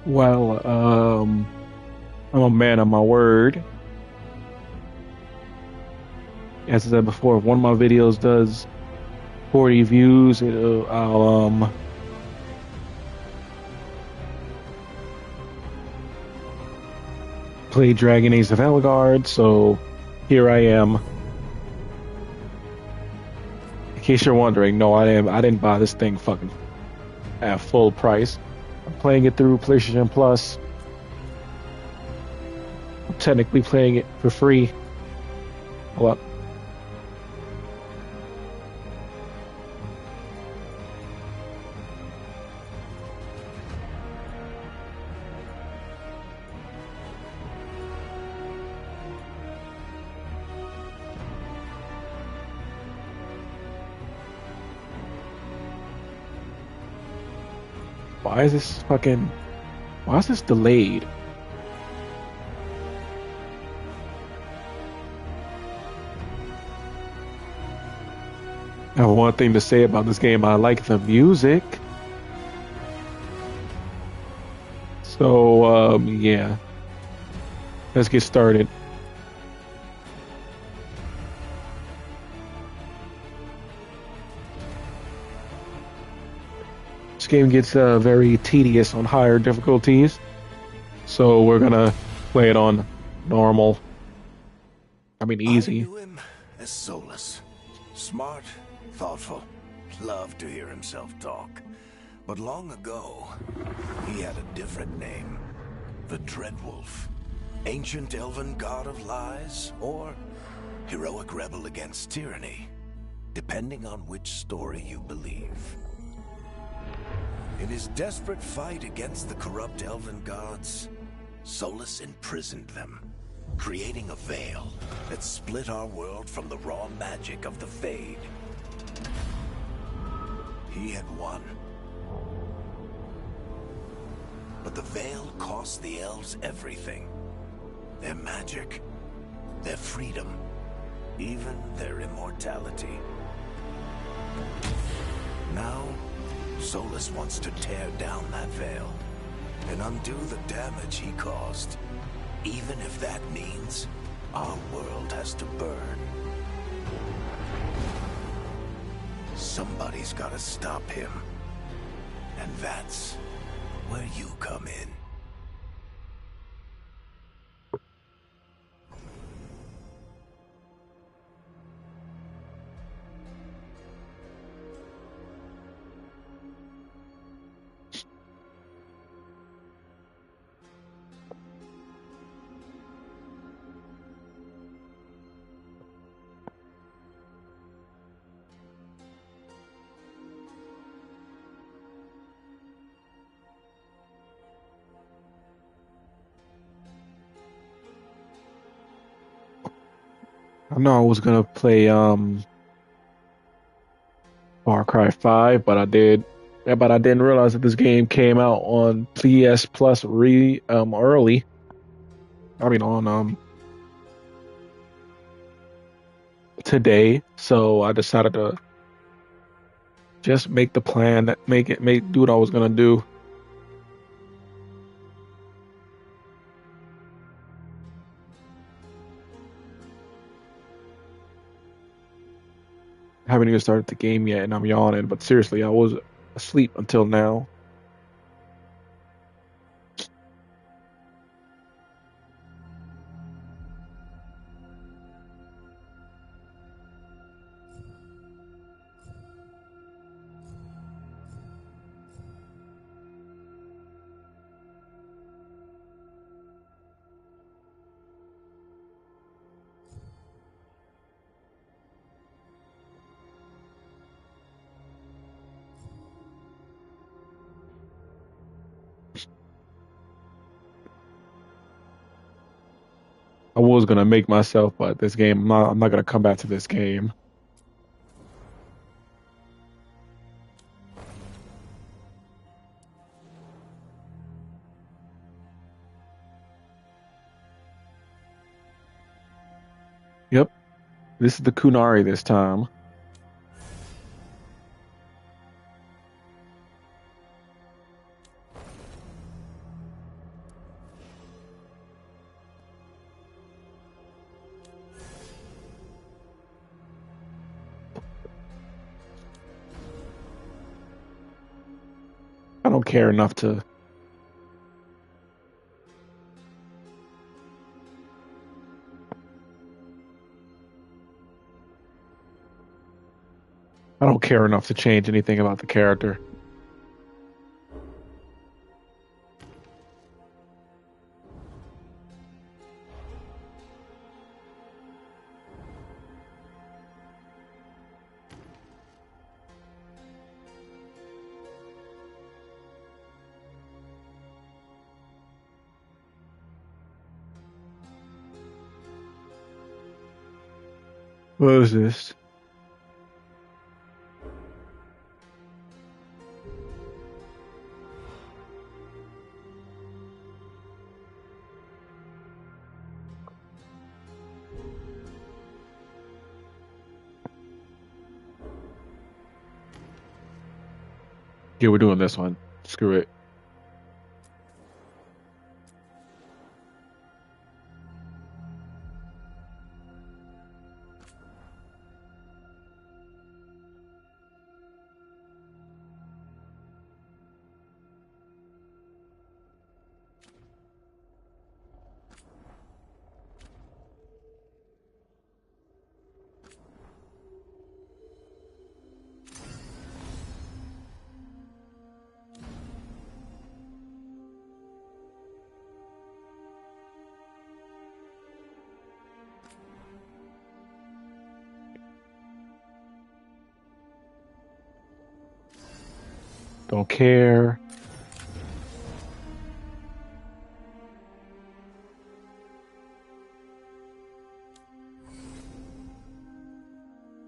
Well, I'm a man of my word. As I said before, if one of my videos does 40 views, I'll play Dragon Age of Veilguard. So here I am. In case you're wondering, no, I didn't buy this thing fucking at full price. I'm playing it through PlayStation Plus. I'm technically playing it for free. Hold up. Why is this fucking? Why is this delayed? I have one thing to say about this game. I like the music. So, yeah. Let's get started. This game gets very tedious on higher difficulties. So we're gonna play it on normal. I mean, I easy. knew him as Solus. Smart, thoughtful, loved to hear himself talk. But long ago, he had a different name. The Dreadwolf. Ancient elven god of lies, or heroic rebel against tyranny, depending on which story you believe. In his desperate fight against the corrupt elven gods, Solus imprisoned them, creating a veil that split our world from the raw magic of the Fade. He had won. But the veil cost the elves everything. Their magic, their freedom, even their immortality. Now, Solus wants to tear down that veil and undo the damage he caused, even if that means our world has to burn. Somebody's gotta stop him, and that's where you come in. I know I was gonna play Far Cry 5, but I did. Yeah, but I didn't realize that this game came out on PS Plus early. I mean on today. So I decided to just make the plan that make do what I was gonna do. I haven't even started the game yet, and I'm yawning. But seriously, I was asleep until now. I was gonna make myself, but this game, I'm not gonna come back to this game. Yep, this is the Kunari this time. don't care enough to. I don't care enough to change anything about the character. What is this? Yeah, we're doing this one. Screw it. Don't care.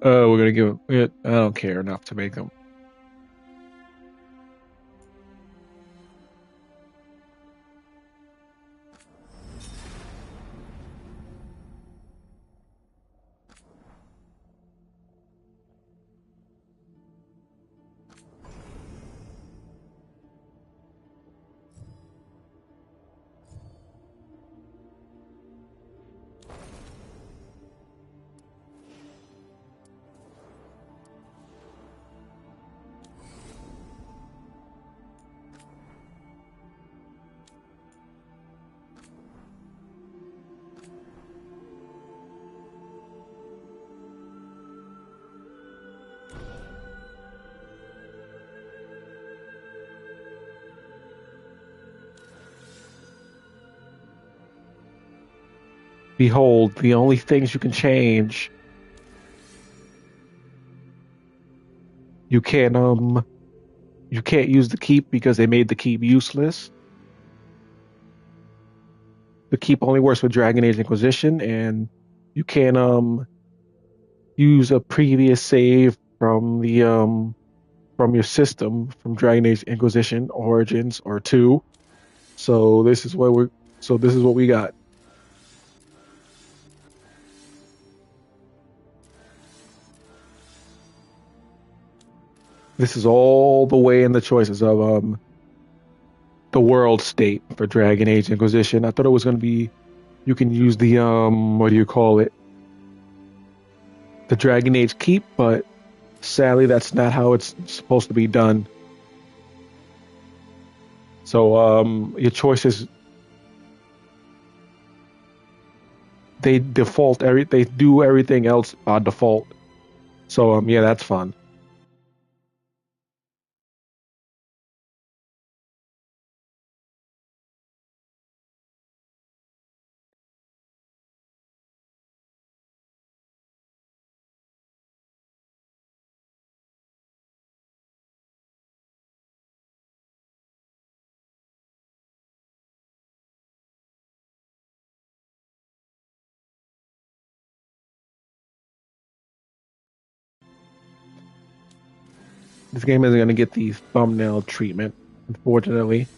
We're gonna give it. I don't care enough to make them. Behold, the only things you can change. You you can't use the keep because they made the keep useless. The keep only works with Dragon Age Inquisition, and you can't use a previous save from your system from Dragon Age Inquisition Origins or 2. So this is what we got. This is all the way in the choices of the world state for Dragon Age Inquisition. I thought it was going to be you can use the what do you call it? The Dragon Age keep, but sadly that's not how it's supposed to be done. So your choices they they do everything else by default. So yeah, that's fun. This game isn't going to get the thumbnail treatment, unfortunately.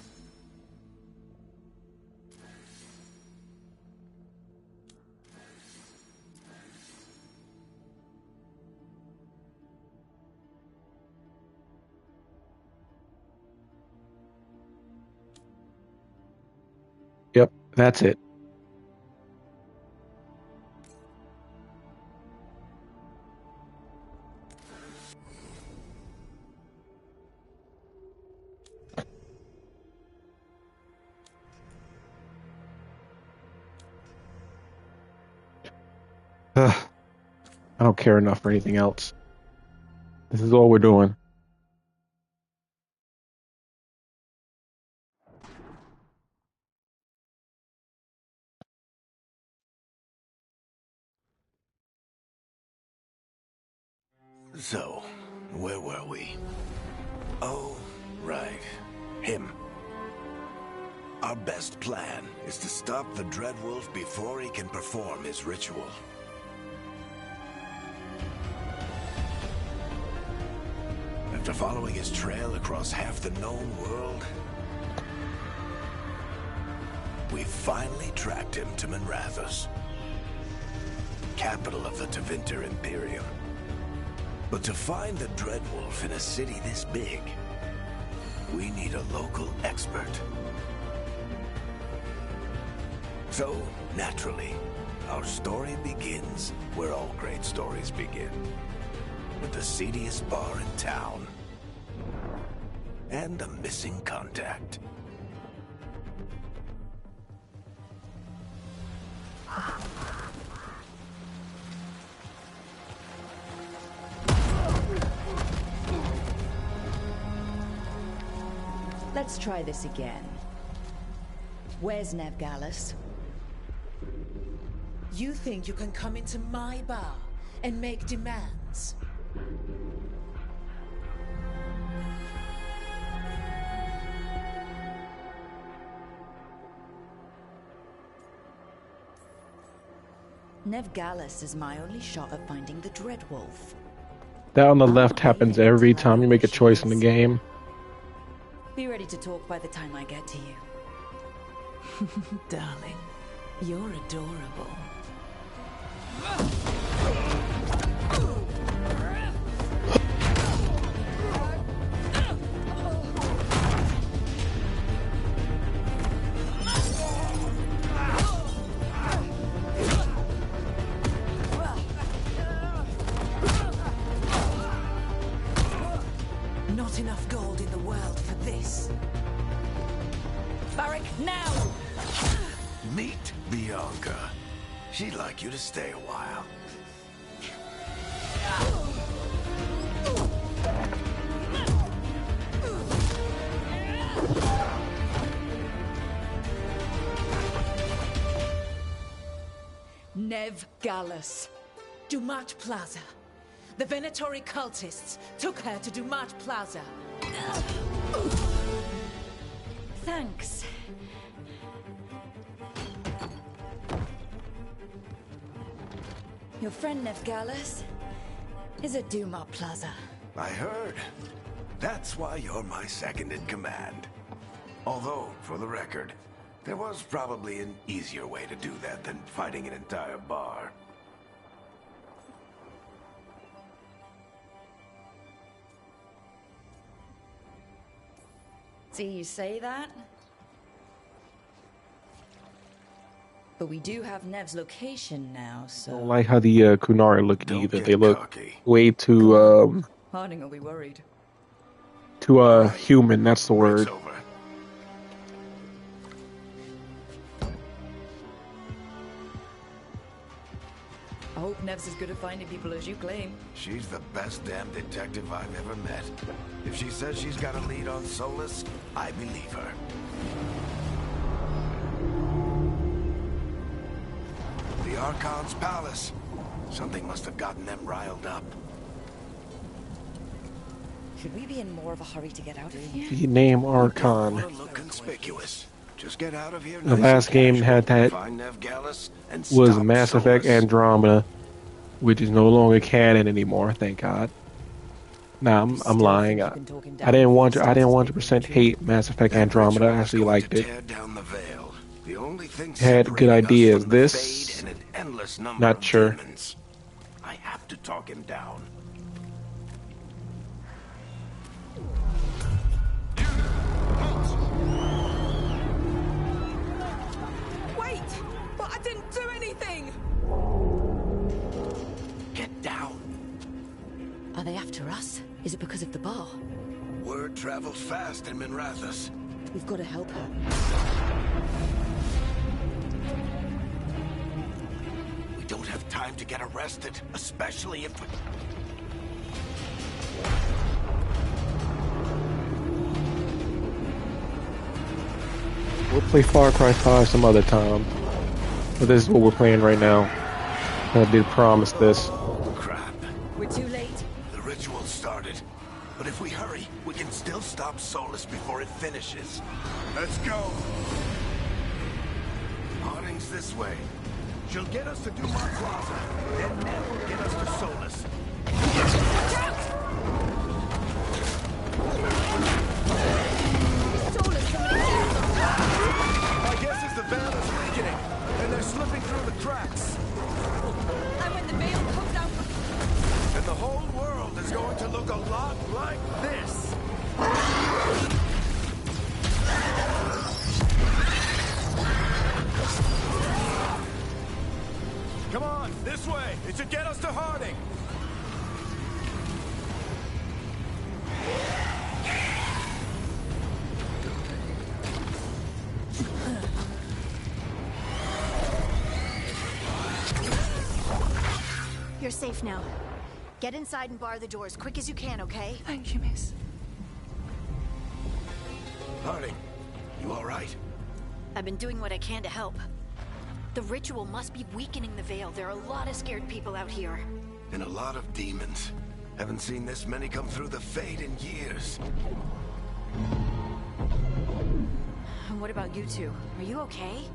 Yep, that's it. don't care enough for anything else. This is all we're doing. So, where were we? Oh, right. Him. Our best plan is to stop the Dreadwolf before he can perform his ritual. After following his trail across half the known world, we finally tracked him to Minrathous, capital of the Tevinter Imperium. But to find the Dreadwolf in a city this big, we need a local expert. So, naturally, our story begins where all great stories begin. With the seediest bar in town. And a missing contact. Let's try this again. Where's Nevgalis? You think you can come into my bar and make demands? Nevgalis is my only shot at finding the Dreadwolf. That on the left happens every time you make a choice in the game. Be ready to talk by the time I get to you. Darling, you're adorable. Not enough gold in the world for this. Barrack, now! Meet Bianca. She'd like you to stay a while. Nevgalis. Dumat Plaza. The Venatori cultists took her to Dumat Plaza. Thanks. Your friend Nevgalis is at Dumat Plaza. I heard. That's why you're my second in command. Although, for the record, there was probably an easier way to do that than fighting an entire bar. See, you say that? But we do have Nev's location now, I so... don't like how the Kunari look Don't either. get They look cocky. way too Harding will be worried. human, that's the Break's word. over. I hope Nev's as good at finding people as you claim. She's the best damn detective I've ever met. If she says she's got a lead on Solus, I believe her. The Archon's palace. Something must have gotten them riled up. Should we be in more of a hurry to get out of here? The name Want Archon. to look conspicuous. Just get out of here. The nice last and game casual. had that Find Nevgalis and was stop Mass Effect Solus. Andromeda, which is no longer canon anymore, thank God. Nah, I'm lying. I didn't want to 100% hate Mass Effect That Andromeda. I ritual is actually going liked to it. tear down the veil. The only thing Had good separating us ideas. from the This, Fade and an endless number not of sure. demons. I have to talk him down. Wait! But I didn't do anything! Get down. Are they after us? Is it because of the bar? Word travels fast in Minrathous. We've got to help her. We don't have time to get arrested, especially if... We'll play Far Cry 5 some other time. But this is what we're playing right now. I did promise this. Crap. We're too late. The ritual started. But if we hurry, we can still stop Solus before it finishes. Let's go! Harding's this way. She'll get us to Dumont Plaza. Then Ned will get us to Solus. My guess is the veil is weakening, and they're slipping through the cracks. And when the veil comes out... And the whole world is going to look a lot like this. Come on, this way. It should get us to Harding. You're safe now. Get inside and bar the door as quick as you can, okay? Thank you, miss. Harding, you all right? I've been doing what I can to help. The ritual must be weakening the veil. There are a lot of scared people out here. And a lot of demons. Haven't seen this many come through the Fade in years. And what about you two? Are you okay?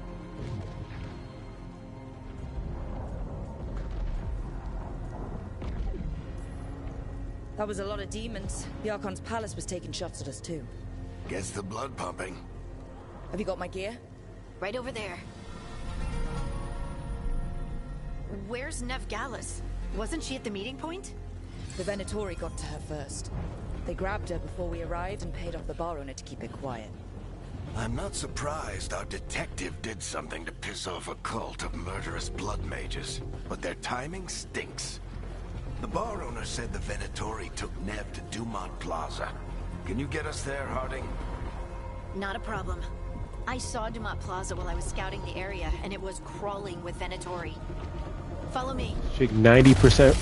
That was a lot of demons. The Archon's palace was taking shots at us too. Gets the blood pumping. Have you got my gear? Right over there. Where's Nev Gallus? Wasn't she at the meeting point? The Venatori got to her first. They grabbed her before we arrived and paid off the bar owner to keep it quiet. I'm not surprised our detective did something to piss off a cult of murderous blood mages, but their timing stinks. The bar owner said the Venatori took Nev to Dumont Plaza. Can you get us there, Harding? Not a problem. I saw Dumont Plaza while I was scouting the area, and it was crawling with Venatori. Follow me. Shake 90%,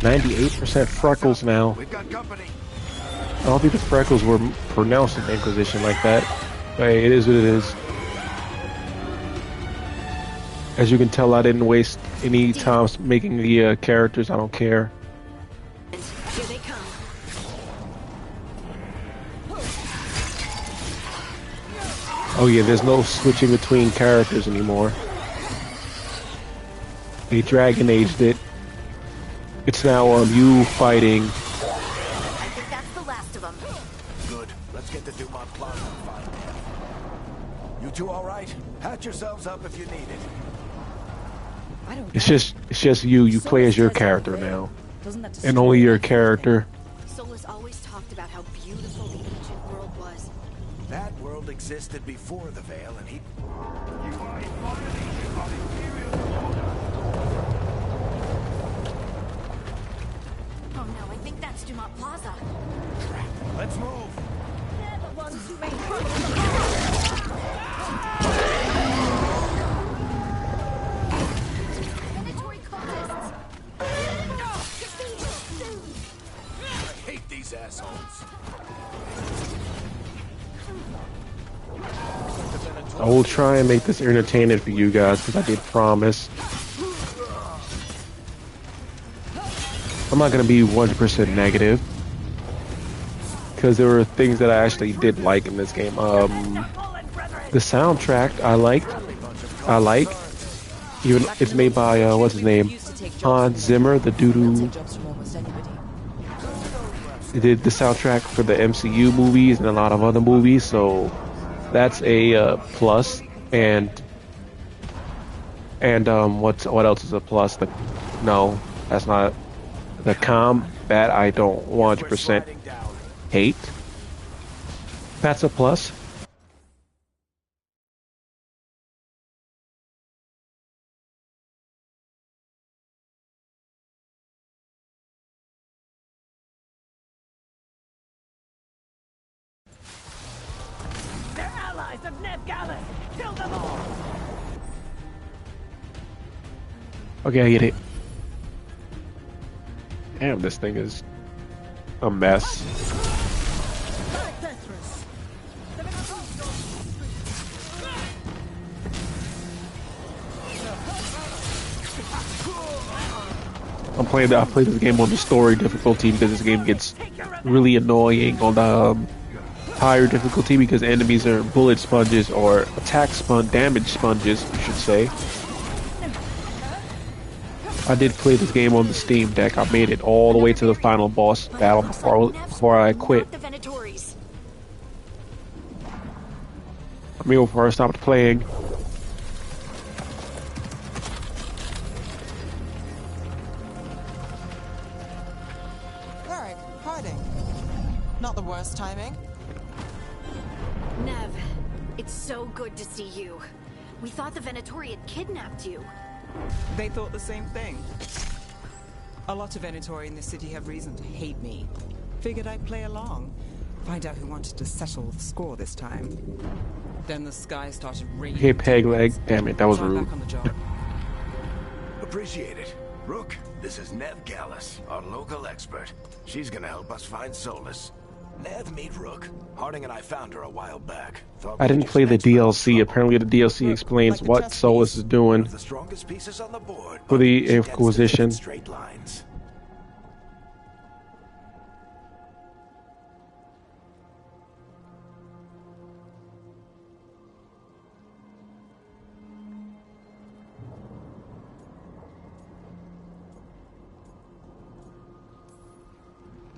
98% freckles now. We've got company. I don't think the freckles were pronounced in the Inquisition like that. But hey, it is what it is. As you can tell, I didn't waste any time making the characters. I don't care. Here they come. Oh yeah, there's no switching between characters anymore. They Dragon Aged it. It's now you fighting. I think that's the last of them. Good. Let's get to Dumont Plaza and find Nev. You two all right? Patch yourselves up if you need it. I don't It's just you. You play as your character now, and only your character. Solus always talked about how beautiful the ancient world was. That world existed before the Veil, and he... Oh no, I think that's Dumont Plaza. Let's move. They're the ones who made trouble. Venatori cultists. I hate these assholes. I will try and make this entertaining for you guys because I did promise. I'm not gonna be 100% negative because there were things that I actually did like in this game. The soundtrack I liked. Even it's made by what's his name, Hans Zimmer, the dude who did the soundtrack for the MCU movies and a lot of other movies. So that's a plus. And what else is a plus? No, that's not. The combat I don't 100% hate. That's a plus. They're allies of Nev Gallus! Kill them all! Okay, I get it. Damn, this thing is a mess. I played this game on the story difficulty because this game gets really annoying on the higher difficulty because enemies are bullet sponges or damage sponges, you should say. I did play this game on the Steam Deck. I made it all the way to the final boss battle before I quit. Before I stopped playing. Not the worst timing. Nev, it's so good to see you. We thought the Venatori had kidnapped you. They thought the same thing. A lot of Venatori in this city have reason to hate me. Figured I'd play along. Find out who wanted to settle the score this time. Then the sky started raining. Hey, peg leg. Damn it, that was rude. Back on the job. Appreciate it. Rook, this is Nev Gallus, our local expert. She's gonna help us find Solus. Nev, meet Rook. Harding and I found her a while back. I didn't play the DLC. Apparently the DLC explains what Solus is doing the strongest pieces on the board for the Inquisition. Straight lines.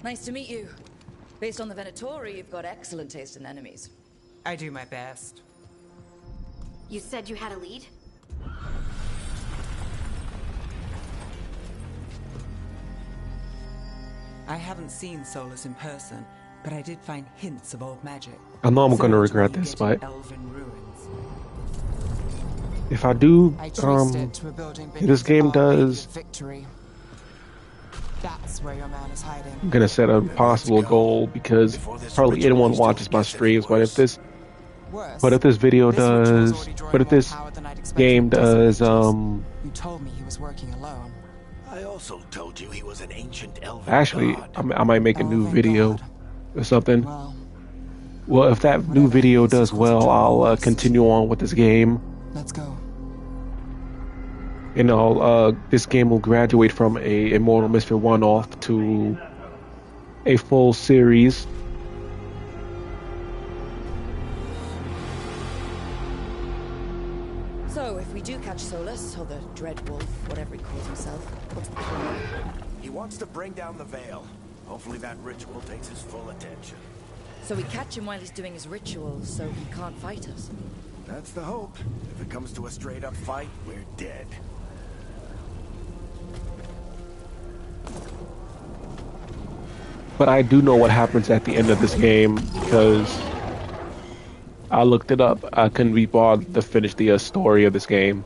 Nice to meet you. Based on the Venatori, you've got excellent taste in enemies. I do my best. You said you had a lead? I haven't seen Solus in person, but I did find hints of old magic. I know I'm gonna regret this, but if I do, this game does. That's where your man is hiding. I'm gonna set a possible goal because hardly anyone watches my streams. But if this video does, but if this game does, You told me he was working alone. I also told you he was an ancient elven actually, god. I might make a new video or something. Well, if that new video does well, I'll continue on with this game. Let's go. And this game will graduate from a Immortal-Misfit one-off to a full series. So, if we do catch Solus, or the Dreadwolf, whatever he calls himself, what's the plan? He wants to bring down the veil. Hopefully that ritual takes his full attention. So we catch him while he's doing his ritual, so he can't fight us. That's the hope. If it comes to a straight-up fight, we're dead. But I do know what happens at the end of this game because I looked it up. I couldn't be bothered to finish the story of this game.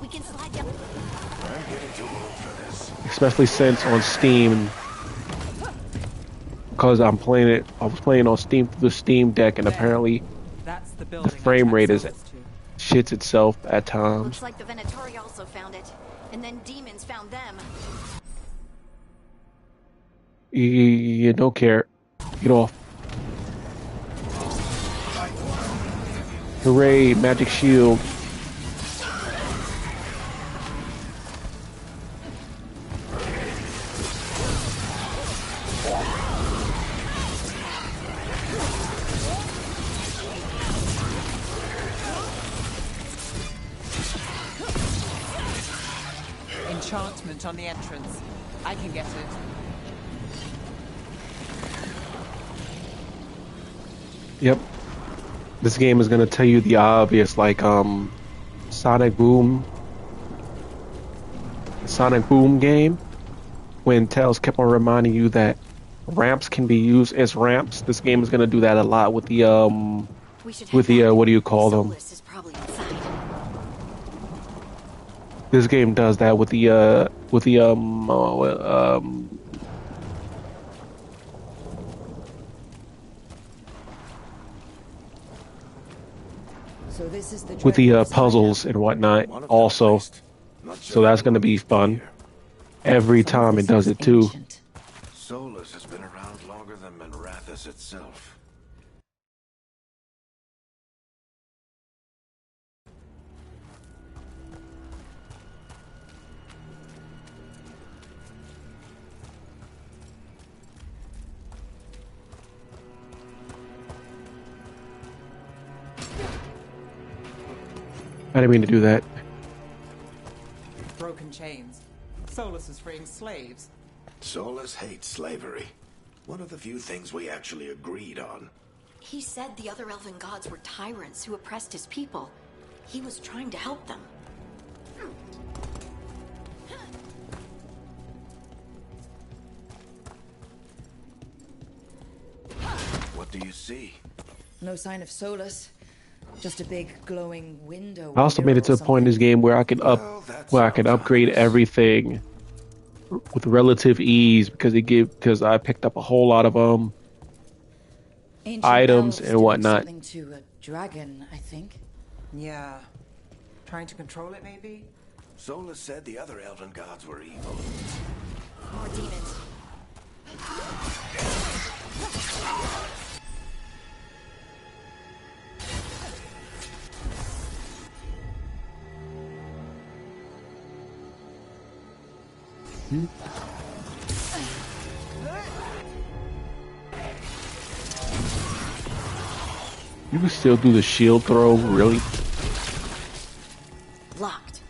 We can slide down. I'm getting too old for this. Especially since on Steam, because I was playing on Steam through the Steam Deck, and apparently That's the the frame rate is shits itself at times. Looks like the Venatori also found it, and then demons found them. You don't care. Get off. Hooray, magic shield. Enchantment on the entrance. I can get it. Yep. This game is gonna tell you the obvious, like Sonic Boom game, when Tails kept on reminding you that ramps can be used as ramps. This game is gonna do that a lot with the what do you call them? Solus is probably inside. This game does that with the So this is the with the Dreadwolf's puzzles and whatnot also. So that's going to be fun. every time it does it too. Ancient. Solus has been around longer than Minrathous itself. I didn't mean to do that. Broken chains. Solus is freeing slaves. Solus hates slavery. One of the few things we actually agreed on. He said the other elven gods were tyrants who oppressed his people. He was trying to help them. What do you see? No sign of Solus. Just a big glowing window. I also made it to a point in this game where I could upgrade everything with relative ease because I picked up a whole lot of Ancient items elves and doing whatnot. Something to a dragon, I think. Yeah. Trying to control it, maybe? Solus said the other elven gods were evil. More demons. You can still do the shield throw, really? Locked.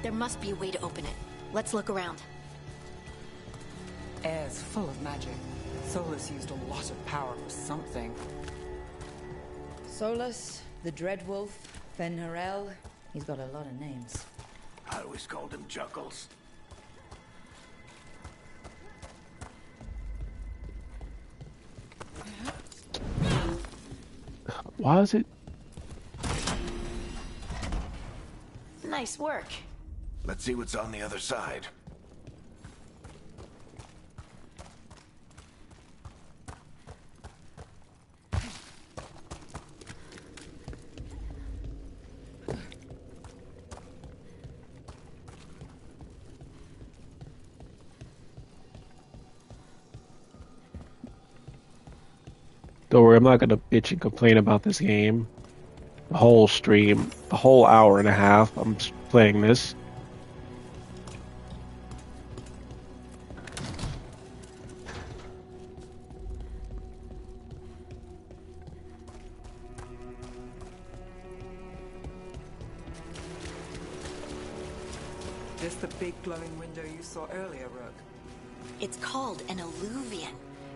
There must be a way to open it. Let's look around. Air's full of magic. Solus used a lot of power for something. Solus, the Dreadwolf, Fen'Harel. He's got a lot of names. I always called him Juggles. Why is it? Nice work. Let's see what's on the other side. Don't worry, I'm not gonna bitch and complain about this game. The whole stream, the whole hour and a half, I'm playing this. This the big glowing window you saw earlier, Rook? It's called an alluvian.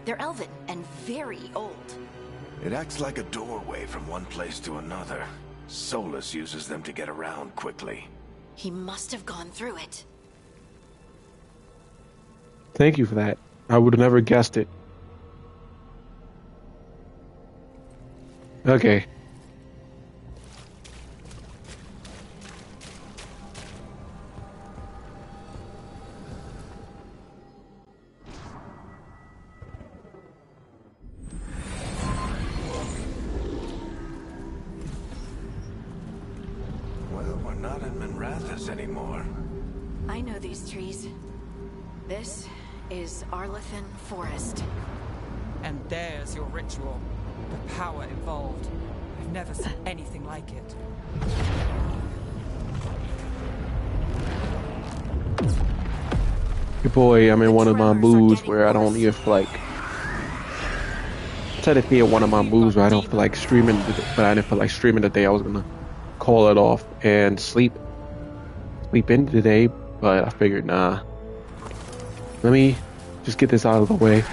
They're elven and very old. It acts like a doorway from one place to another. Solus uses them to get around quickly. He must have gone through it. Thank you for that. I would have never guessed it. Okay. Well, we're not in Minrathous anymore. I know these trees. This is Arlethan Forest. And there's your ritual. The power involved. I've never seen anything like it. Your boy, I'm in one of my moods where I don't even feel like... Technically in one of my moods where I don't feel like streaming, but I didn't feel like streaming today. I was gonna call it off and sleep in today, but I figured, nah. Let me just get this out of the way.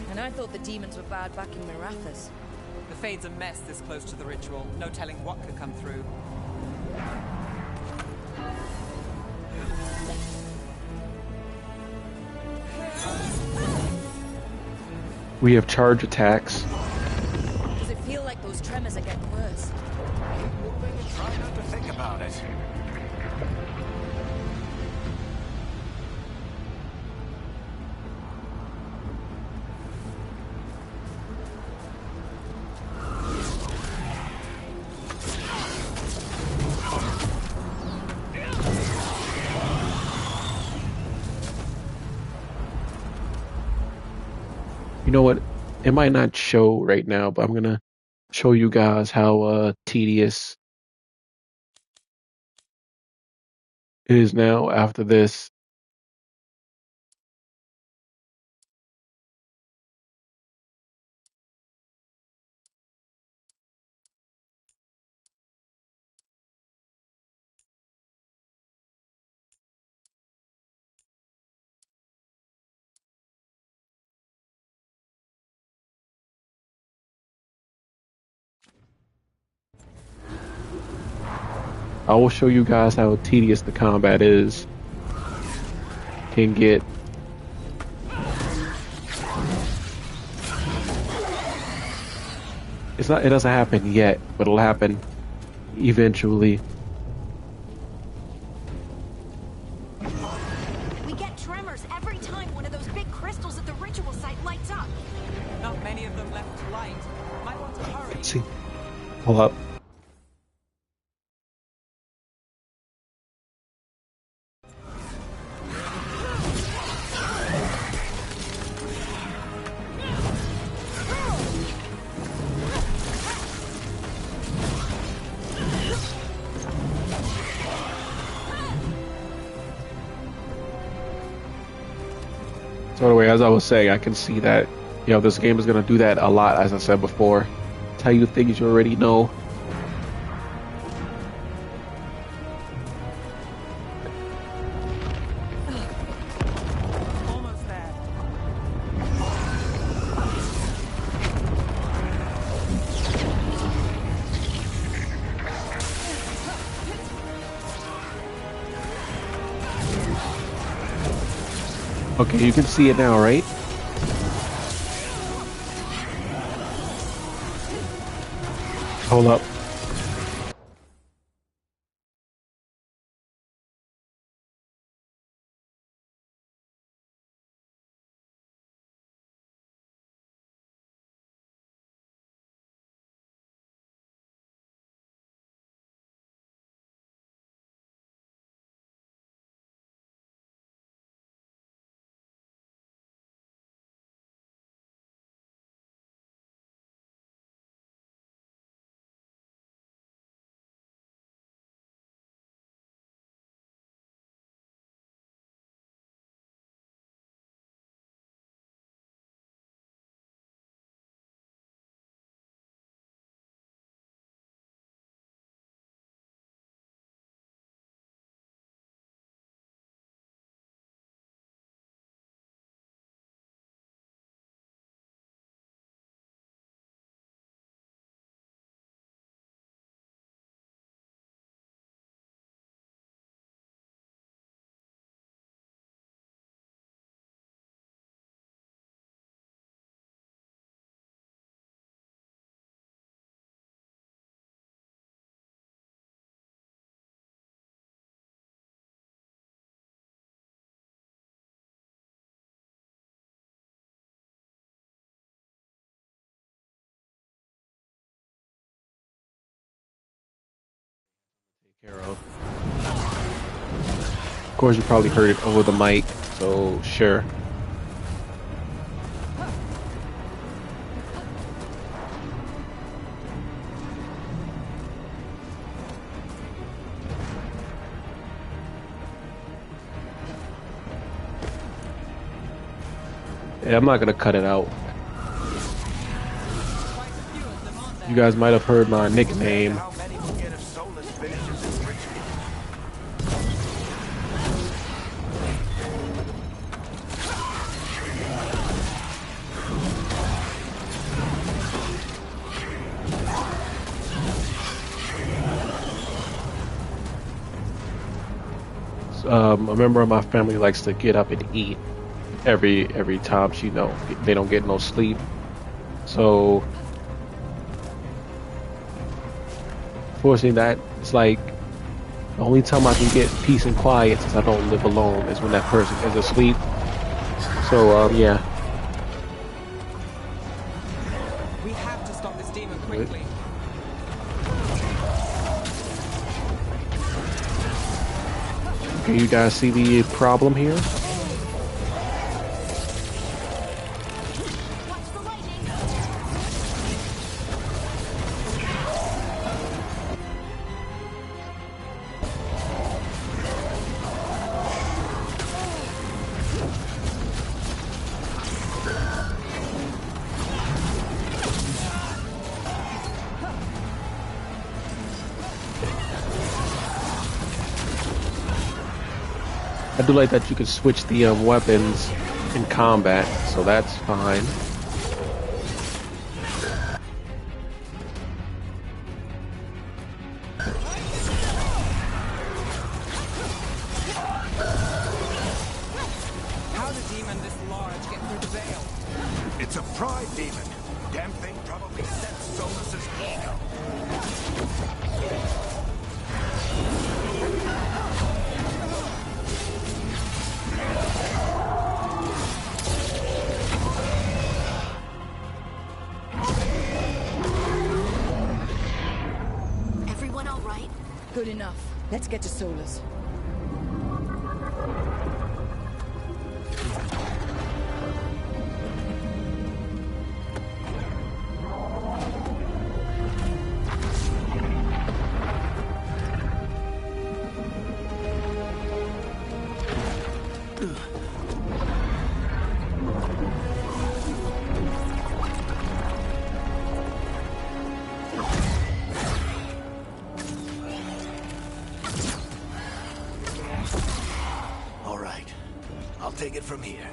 And I thought the demons were bad back in Minrathous. The Fade's a mess this close to the ritual. No telling what could come through. We have charge attacks. Does it feel like those tremors are getting worse? Try not to think about it. You know what? It might not show right now, but I'm gonna show you guys how tedious it is now after this. I will show you guys how tedious the combat is. Can get. It's not. It doesn't happen yet, but it'll happen eventually. We get tremors every time one of those big crystals at the ritual site lights up. Not many of them left to light. Might want to hurry. Let's see. Hold up. So anyway, as I was saying, I can see that, this game is going to do that a lot, as I said before. Tell you things you already know. Almost there. Okay, you can see it now, right? Hold up. Take care of. Of course, you probably heard it over the mic, so sure. Yeah, I'm not gonna cut it out. You guys might have heard my nickname. How many will get if Solus finishes his ritual? A member of my family likes to get up and eat every time they don't get no sleep. So fortunately, that it's like the only time I can get peace and quiet since I don't live alone is when that person is asleep. So yeah. We have to stop this demon quickly. Can you guys see the problem here? do like that you can switch the weapons in combat, so that's fine. How did a demon this large get through the veil? It's a pride demon. Damn thing probably sets Solus's ego. Everyone all right? Good enough. Let's get to Solus. All right. I'll take it from here.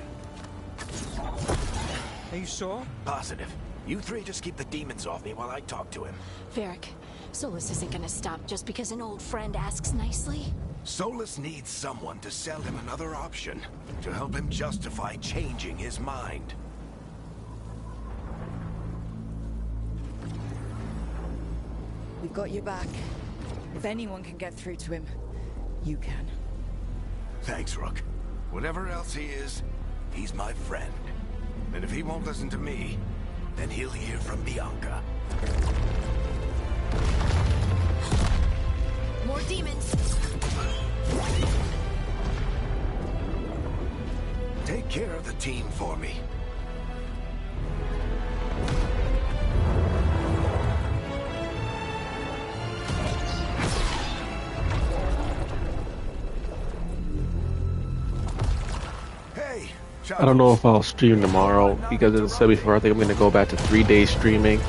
Are you sure? Positive. You three just keep the demons off me while I talk to him. Varric, Solus isn't gonna stop just because an old friend asks nicely. Solus needs someone to sell him another option, to help him justify changing his mind. We've got your back. If anyone can get through to him, you can. Thanks, Rook. Whatever else he is, he's my friend. And if he won't listen to me, then he'll hear from Bianca. More demons! Take care of the team for me. Hey, I don't know if I'll stream tomorrow because, as I said before, I think I'm going to go back to 3 days streaming.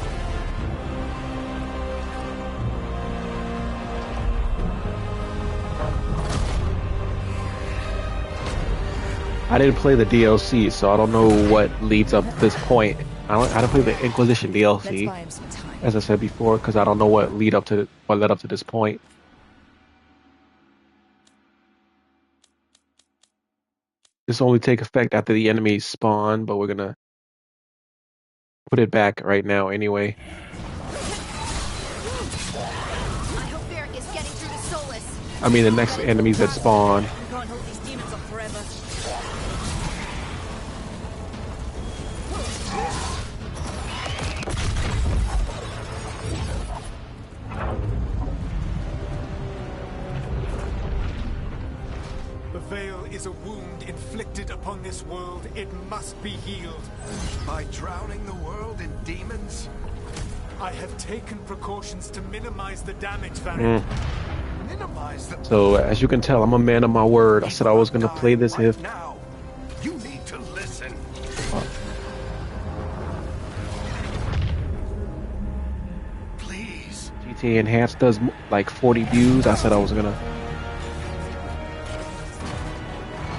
I didn't play the DLC, so I don't know what leads up to this point. I didn't play the Inquisition Let's DLC, buy him some time. as I said before, because I don't know what led up to this point. This only take effect after the enemies spawn, but we're gonna put it back right now anyway. I hope Varric is getting through to Solus. I mean, the next enemies that spawn. We can't hold these demons off forever. The veil is a wound inflicted upon this world. It must be healed. By drowning the world in demons? I have taken precautions to minimize the damage, Varric. Minimize the... So, as you can tell, I'm a man of my word. I said I was gonna play this right if... now. You need to listen. Please. GTA Enhanced does like 40 views. I said I was gonna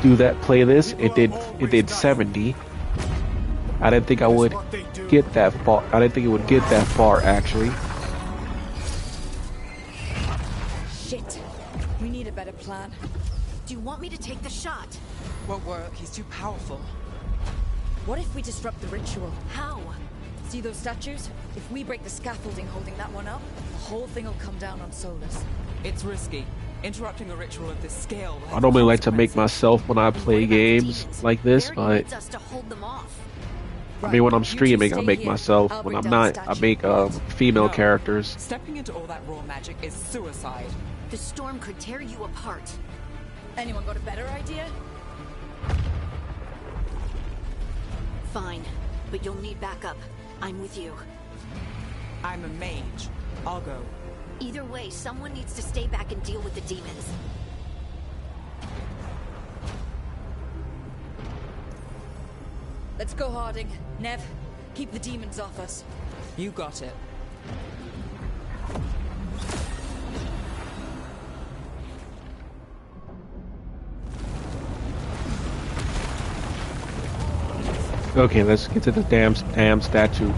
do that, play this. It did 70. I didn't think I would get that far. I didn't think it would get that far, actually. Shit. We need a better plan. Do you want me to take the shot? Won't work. He's too powerful. What if we disrupt the ritual? How? See those statues? If we break the scaffolding holding that one up, the whole thing will come down on Solus. It's risky. Interrupting a ritual of this scale will have I normally like to make consequences. myself when I What play about the games demons? like this, Varric but needs us to hold them off. I mean, when I'm You two streaming, I stay make here. myself. I'll When bring I'm down the not, I statue. make female No. characters. Stepping into all that raw magic is suicide. The storm could tear you apart. Anyone got a better idea? Fine, but you'll need backup. I'm with you. I'm a mage. I'll go. Either way, someone needs to stay back and deal with the demons. Let's go, Harding. Nev, keep the demons off us. You got it. Okay, let's get to the damn statue.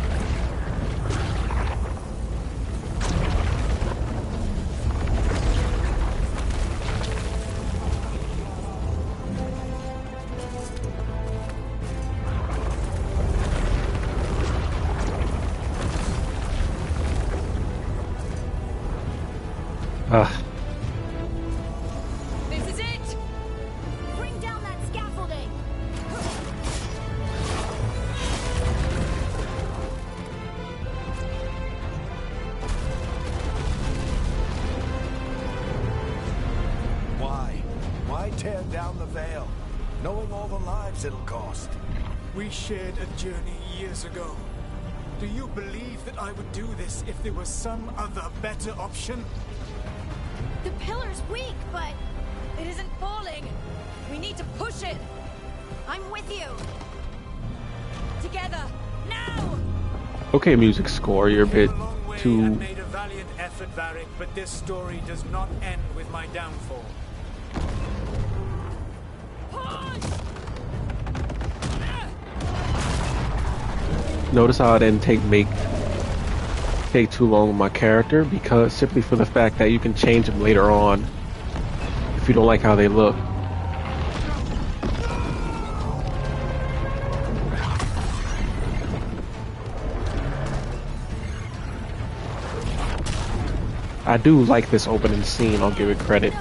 This is it! Bring down that scaffolding! Why tear down the Veil, knowing all the lives it'll cost? We shared a journey years ago. Do you believe that I would do this if there was some other better option? The pillar's weak, but It isn't falling! We need to push it! I'm with you. Together! Now! Okay, music score, you're a bit Came a long way too... and made a valiant effort, Varric, but this story does not end with my downfall. Notice how I didn't take too long with my character, because simply for the fact that you can change them later on if you don't like how they look. I do like this opening scene, I'll give it credit.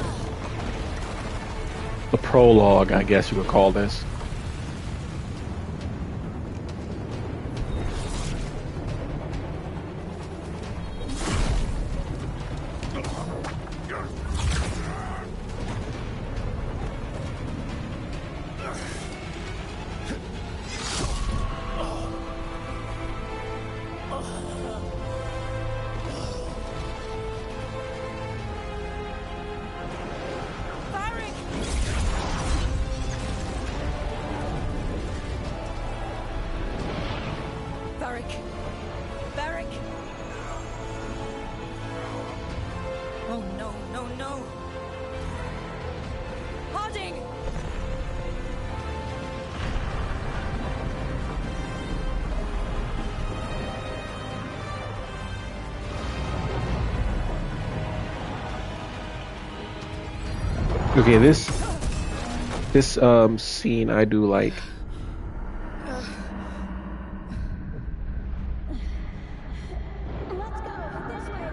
The prologue, I guess you would call this. Varric! Varric! Oh no, no, no! Harding! Okay, this scene I do like. Let's go. This way.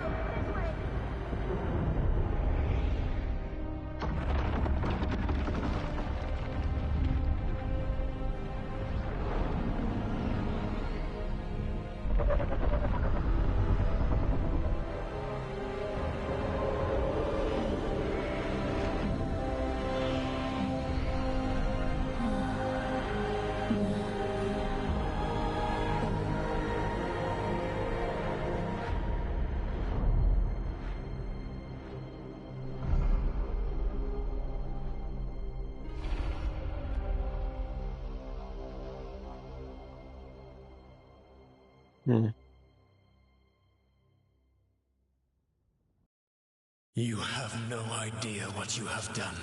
You have no idea what you have done.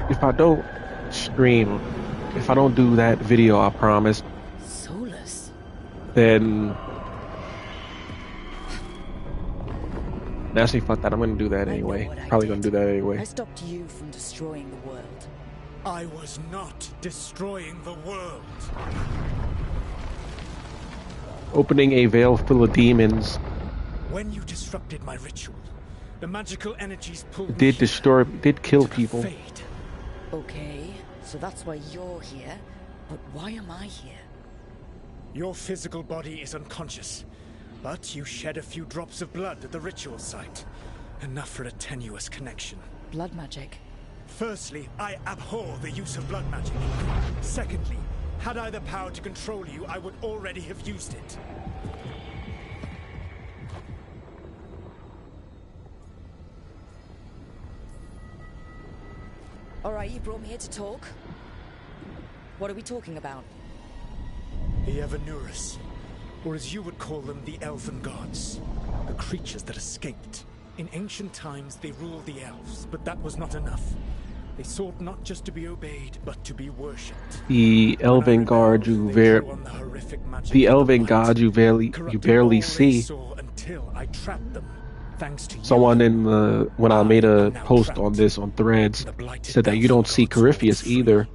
If I don't stream, if I don't do that video I promised, Soulless? then actually fuck that, I'm gonna do that I know anyway. what I Probably did. gonna do that I anyway. stopped you from destroying the world. I was not destroying the world. Opening a veil full of demons When you disrupted my ritual, the magical energies pulled me did here destroy, did kill to people. fade. Okay, so that's why you're here. But why am I here? Your physical body is unconscious, but you shed a few drops of blood at the ritual site. Enough for a tenuous connection. Blood magic. Firstly, I abhor the use of blood magic. Secondly, had I the power to control you, I would already have used it. Alright, you brought me here to talk. What are we talking about? The Evanurus, or as you would call them, the Elven Gods. The creatures that escaped. In ancient times, they ruled the elves, but that was not enough. A sword not just to be obeyed, but to be worshipped. The elven guard you barely see. Until I trapped them. Thanks to Someone when I made a post on this on Threads said that you don't see Corypheus either.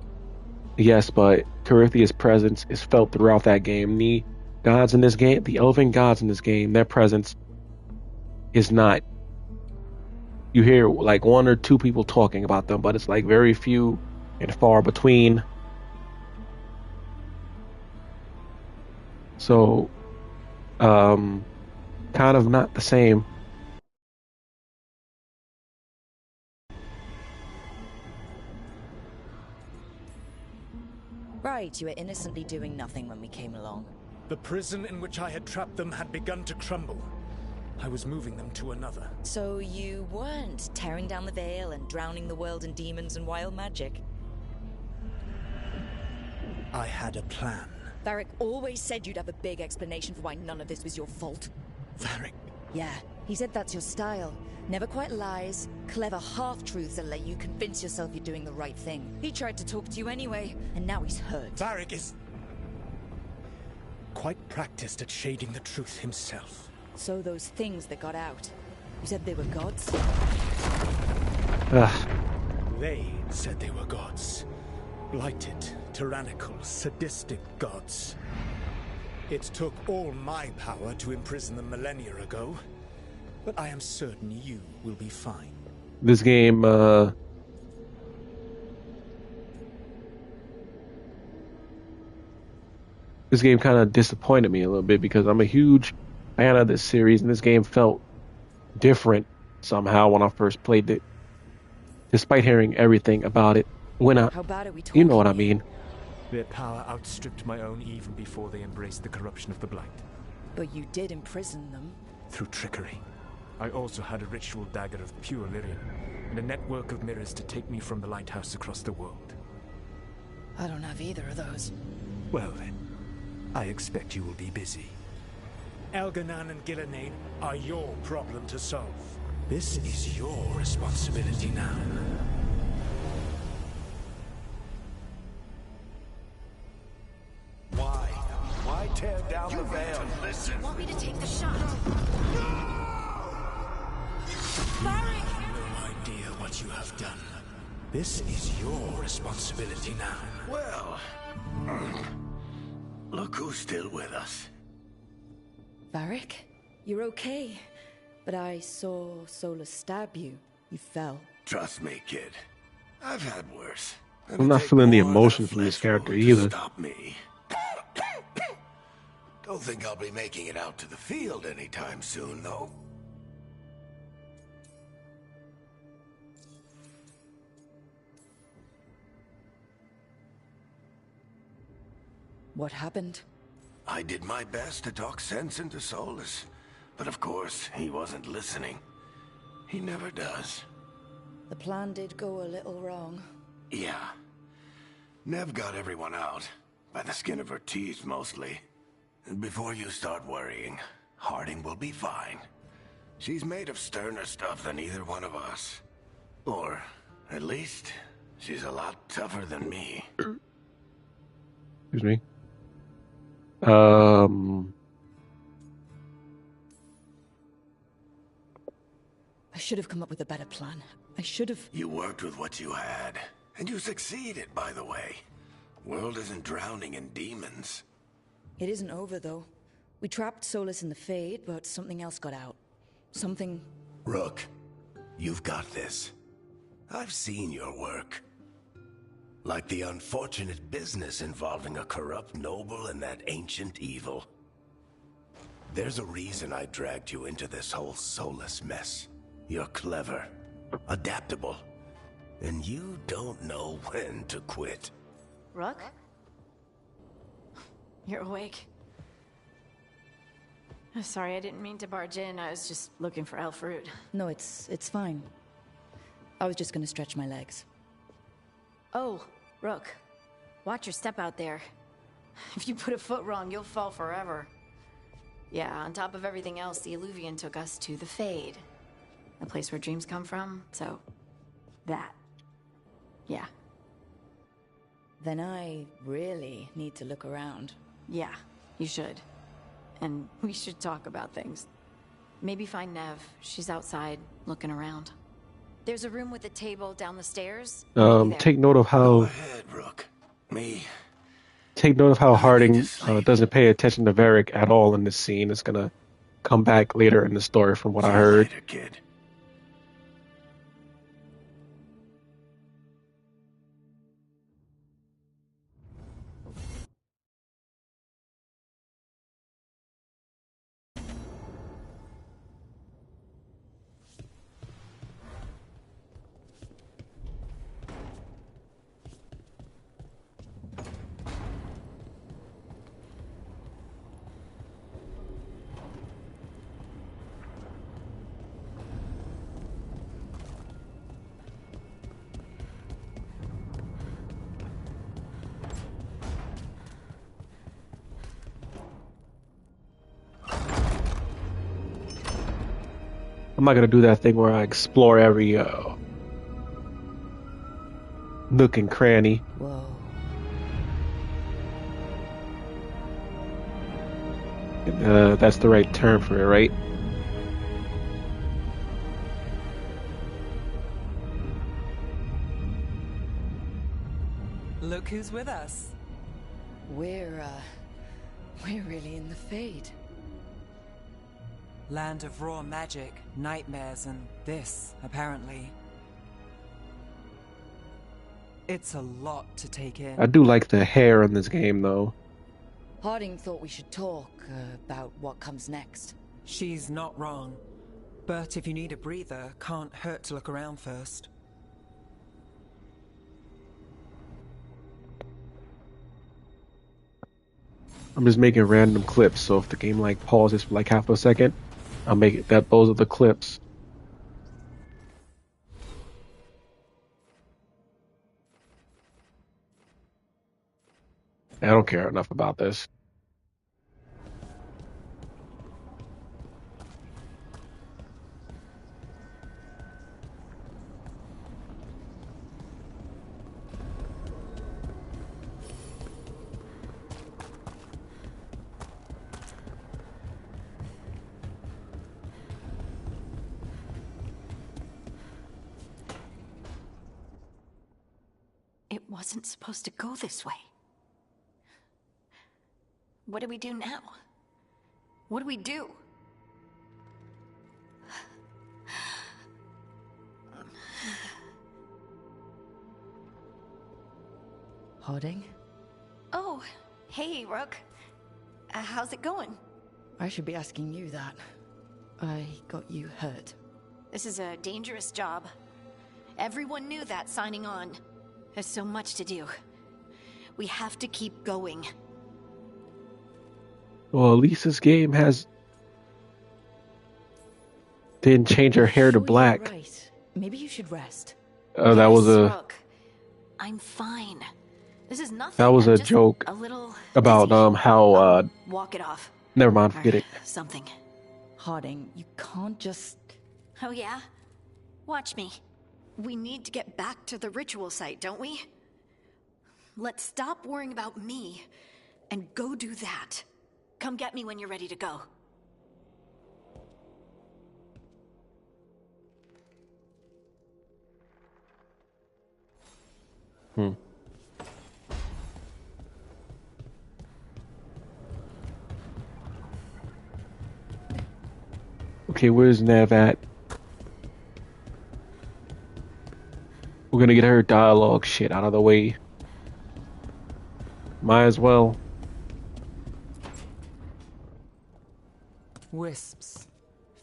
Yes, but Corypheus' presence is felt throughout that game. The gods in this game, the elven gods in this game, their presence is not. You hear like one or two people talking about them, but it's like very few and far between. So, kind of not the same. Right, you were innocently doing nothing when we came along. The prison in which I had trapped them had begun to crumble. I was moving them to another. So you weren't tearing down the veil and drowning the world in demons and wild magic? I had a plan. Varric always said you'd have a big explanation for why none of this was your fault. Varric? Yeah, he said that's your style. Never quite lies, clever half-truths that let you convince yourself you're doing the right thing. He tried to talk to you anyway, and now he's hurt. Varric is quite practiced at shading the truth himself. So those things that got out, you said they were gods? They said they were gods. Blighted, tyrannical, sadistic gods. It took all my power to imprison them millennia ago. But I am certain you will be fine. This game, kind of disappointed me a little bit because I'm a huge fan of this series, and this game felt different somehow when I first played it, despite hearing everything about it. How bad are we talking? You know what I mean. Their power outstripped my own even before they embraced the corruption of the Blight. But you did imprison them. Through trickery. I also had a ritual dagger of pure lyrium, and a network of mirrors to take me from the lighthouse across the world. I don't have either of those. Well then, I expect you will be busy. Elganan and Gillenane are your problem to solve. This is your responsibility now. Why tear down the veil? Listen. Want me to take the shot? Varric! No idea what you have done. This is your responsibility now. Well, look who's still with us. Varric? You're okay. But I saw Solus stab you. You fell. Trust me, kid. I've had worse. I'm not feeling the emotion from this character either. Stop me. Don't think I'll be making it out to the field anytime soon, though. What happened? I did my best to talk sense into Solus, but of course, he wasn't listening. He never does. The plan did go a little wrong. Yeah. Nev got everyone out, by the skin of her teeth mostly. And before you start worrying, Harding will be fine. She's made of sterner stuff than either one of us. Or, at least, she's a lot tougher than me. Excuse me. I should have come up with a better plan. I should have... You worked with what you had, and you succeeded, by the way. World isn't drowning in demons. It isn't over, though. We trapped Solus in the Fade, but something else got out. Something... Rook, you've got this. I've seen your work. Like the unfortunate business involving a corrupt noble and that ancient evil. There's a reason I dragged you into this whole Solus mess. You're clever, adaptable, and you don't know when to quit. Rook? You're awake. Sorry, I didn't mean to barge in. I was just looking for elf fruit. No, it's fine. I was just gonna stretch my legs. Oh, Rook. Watch your step out there. If you put a foot wrong, you'll fall forever. Yeah, on top of everything else, the Illuvian took us to the Fade. The place where dreams come from, so... that. Yeah. Then I really need to look around. Yeah, you should. And we should talk about things. Maybe find Nev. She's outside, looking around. There's a room with a table down the stairs. Take note of Go how ahead, Rook. Me. Harding sleep. doesn't pay attention to Varric at all in this scene. It's gonna come back later in the story, from what I See you heard. later, kid. I'm not gonna do that thing where I explore every nook and cranny. Whoa. That's the right term for it, right? Look who's with us. We're really in the Fade. Land of raw magic, nightmares, and this, apparently. It's a lot to take in. I do like the hair in this game, though. Harding thought we should talk about what comes next. She's not wrong. But if you need a breather, can't hurt to look around first. I'm just making random clips, so if the game like pauses for like half a second, I'll make it that those are the clips. I don't care enough about this. It wasn't supposed to go this way. What do we do now? What do we do? Harding? Oh, hey, Rook. How's it going? I should be asking you that. I got you hurt. This is a dangerous job. Everyone knew that signing on. There's so much to do. We have to keep going. Well, at least this game didn't change her hair to Sure, black. you're right. Maybe you should rest. That was a Rook. I'm fine. This is nothing. that was I'm a just joke a little about dizzy. how Walk it off. never mind, Or forget it. something. Harding, you can't just... Oh yeah? Watch me. We need to get back to the ritual site, don't we? Let's stop worrying about me and go do that. Come get me when you're ready to go. Okay, where's Nev at? We're gonna get her dialogue shit out of the way. Might as well. Wisps.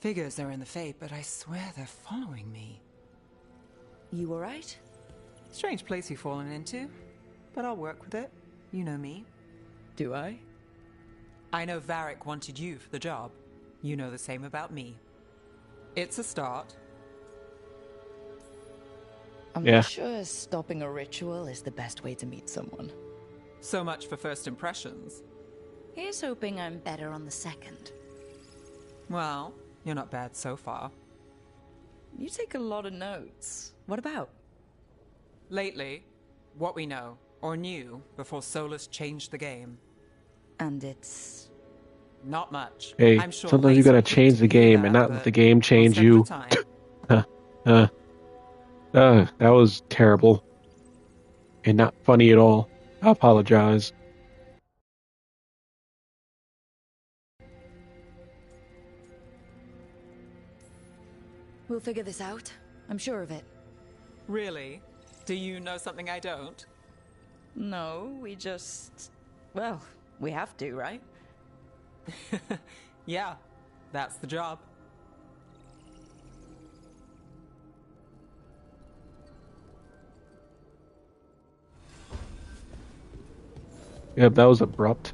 Figures are in the Fate, but I swear they're following me. You alright? Strange place you've fallen into, but I'll work with it. You know me. Do I? I know Varric wanted you for the job. You know the same about me. It's a start. I'm Yeah. not sure stopping a ritual is the best way to meet someone. So much for first impressions. Here's hoping I'm better on the second. Well, you're not bad so far. You take a lot of notes. What about? Lately, what we know, or knew, before Solus changed the game. And it's... Not much. Hey, I'm sure sometimes you gotta Laser change hoped the to hear game and that, not let but the game one change step at a you. time. That was terrible. And not funny at all. I apologize. We'll figure this out. I'm sure of it. Really? Do you know something I don't? No, we just... Well, we have to, right? Yeah, that's the job. Yeah, that was abrupt.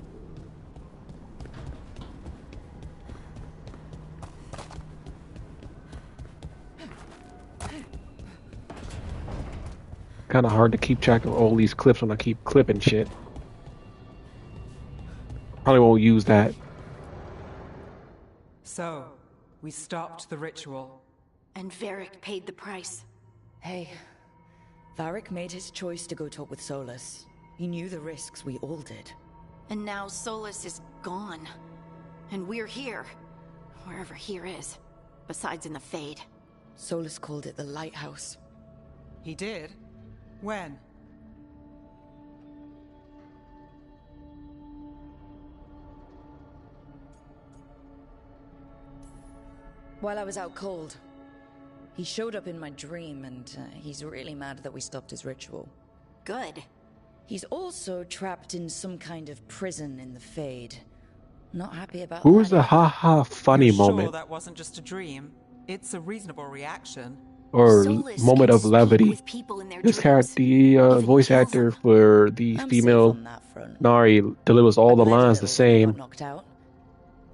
Kind of hard to keep track of all these clips when I keep clipping shit. Probably won't use that. So, we stopped the ritual. And Varric paid the price. Hey, Varric made his choice to go talk with Solus. He knew the risks, we all did. And now Solus is gone. And we're here. Wherever here is. Besides in the Fade. Solus called it the Lighthouse. He did? When? While I was out cold. He showed up in my dream, and he's really mad that we stopped his ritual. Good. He's also trapped in some kind of prison in the Fade. Not happy about Who was that the either. ha-ha funny You're moment? Sure that wasn't just a dream. It's a reasonable reaction. Or Solus moment can of speak levity? with people in their This dreams. character, the Even voice kills actor them. for the I'm safe female on that front. Nari delivers all the I bled a lines the little when I got same, knocked out.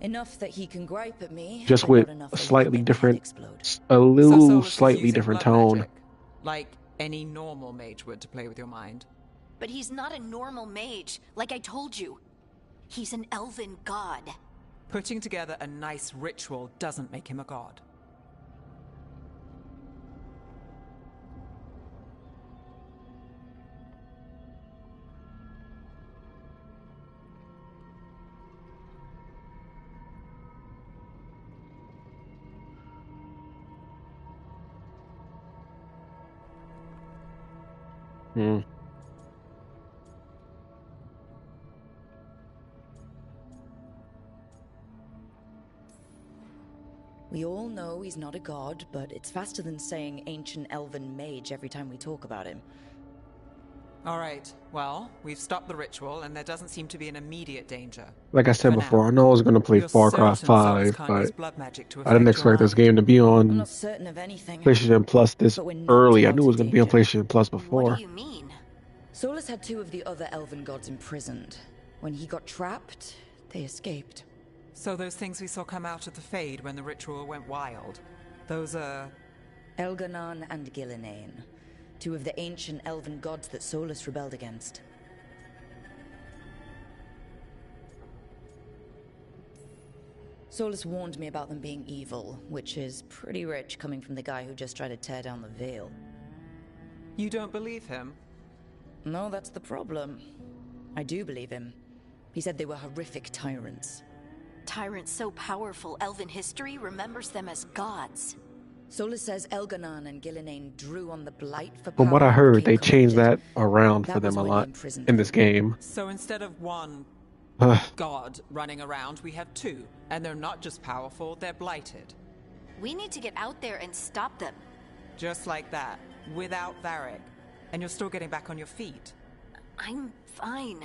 Enough that he can gripe at me, just but with not enough a that he slightly can make my head different, explode. a So little Solus is slightly using different blood tone. magic, like any normal mage would to play with your mind. But he's not a normal mage, like I told you. He's an elven god. Putting together a nice ritual doesn't make him a god. Hmm. We all know he's not a god, but it's faster than saying ancient elven mage every time we talk about him. Alright, well, we've stopped the ritual and there doesn't seem to be an immediate danger. Like I said For before, now. I know I was gonna play You're Far Cry certain Solus 5, can't use but blood magic to I didn't affect your expect this mind. game to be I'm on not certain of anything. PlayStation Plus this But we're not early. I out knew it was of gonna be on danger. PlayStation Plus What before. do you mean? Solus had two of the other elven gods imprisoned. When he got trapped, they escaped. So those things we saw come out of the Fade when the ritual went wild, those are... Elganon and Gillinane, two of the ancient elven gods that Solus rebelled against. Solus warned me about them being evil, which is pretty rich coming from the guy who just tried to tear down the veil. You don't believe him? No, that's the problem. I do believe him. He said they were horrific tyrants. Tyrants so powerful, elven history remembers them as gods. Solus says Elganon and Gillinane drew on the blight for power. From what I and heard, became they changed corrupted. that around for That them was a why he lot imprisoned in this them. game. So instead of one god running around, we have two. And they're not just powerful, they're blighted. We need to get out there and stop them. Just like that, without Varric. And you're still getting back on your feet. I'm fine.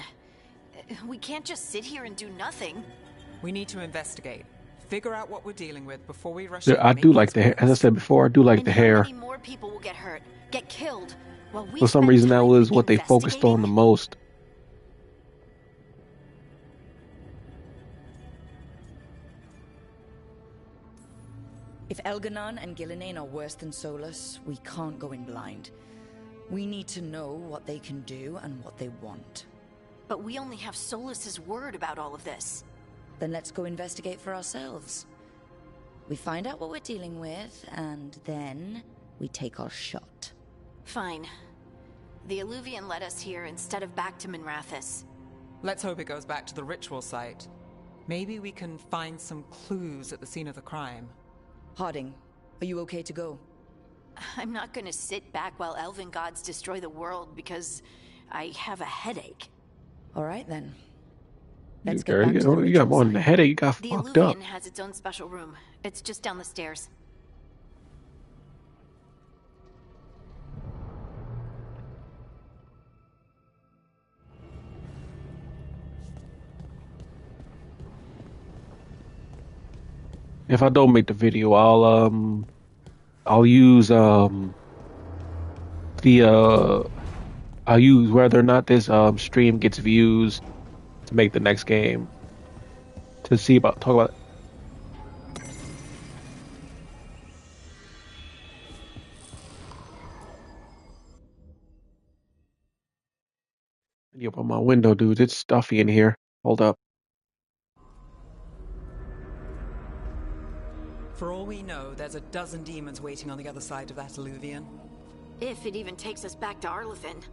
We can't just sit here and do nothing. We need to investigate. Figure out what we're dealing with before we rush Yeah, in I and do make like the hair. things As I worse. said before, I do like And the how hair. many more people will get hurt, get killed, while we For some spend reason, that time was what they focused on the investigating? most. If Elganon and Gillinane are worse than Solus, we can't go in blind. We need to know what they can do and what they want. But we only have Solus's word about all of this. Then let's go investigate for ourselves. We find out what we're dealing with, and then we take our shot. Fine. The Illuvian led us here instead of back to Minrathous. Let's hope it goes back to the ritual site. Maybe we can find some clues at the scene of the crime. Harding, are you okay to go? I'm not gonna sit back while elven gods destroy the world because I have a headache. All right then. You Let's get back to the you got ritual more than a site. headache. You got The fucked up. Illuvian has its own special room. It's just down the stairs. If I don't make the video, I'll use I'll use whether or not this stream gets views to make the next game. To see about talk about. You open my window, dude. It's stuffy in here. Hold up. For all we know, there's a dozen demons waiting on the other side of that Illuvian. If it even takes us back to Arlithin.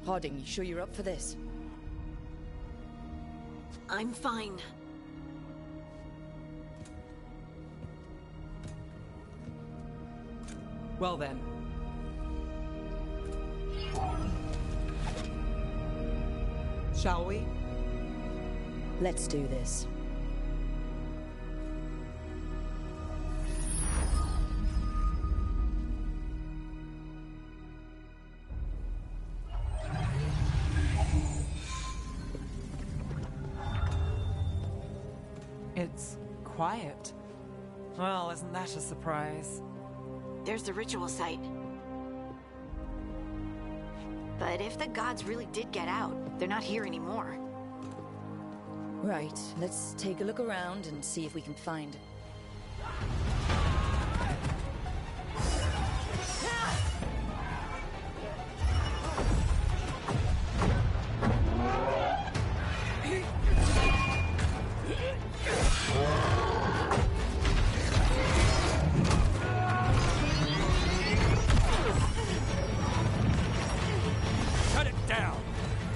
Harding, you sure you're up for this? I'm fine. Well then. Shall we? Let's do this. It's quiet. Well, isn't that a surprise? There's the ritual site. But if the gods really did get out, they're not here anymore. Right, let's take a look around and see if we can find... Shut it down!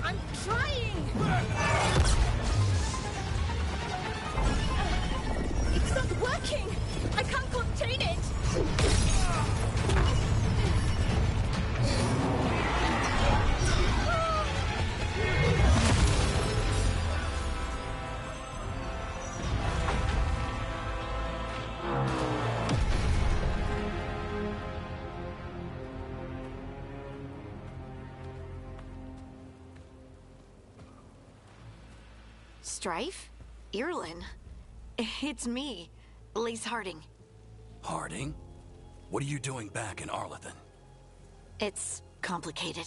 I'm trying! It's not working! I can't contain it! Strife? Irlin? It's me, Lace Harding. Harding? What are you doing back in Arlithin? It's complicated.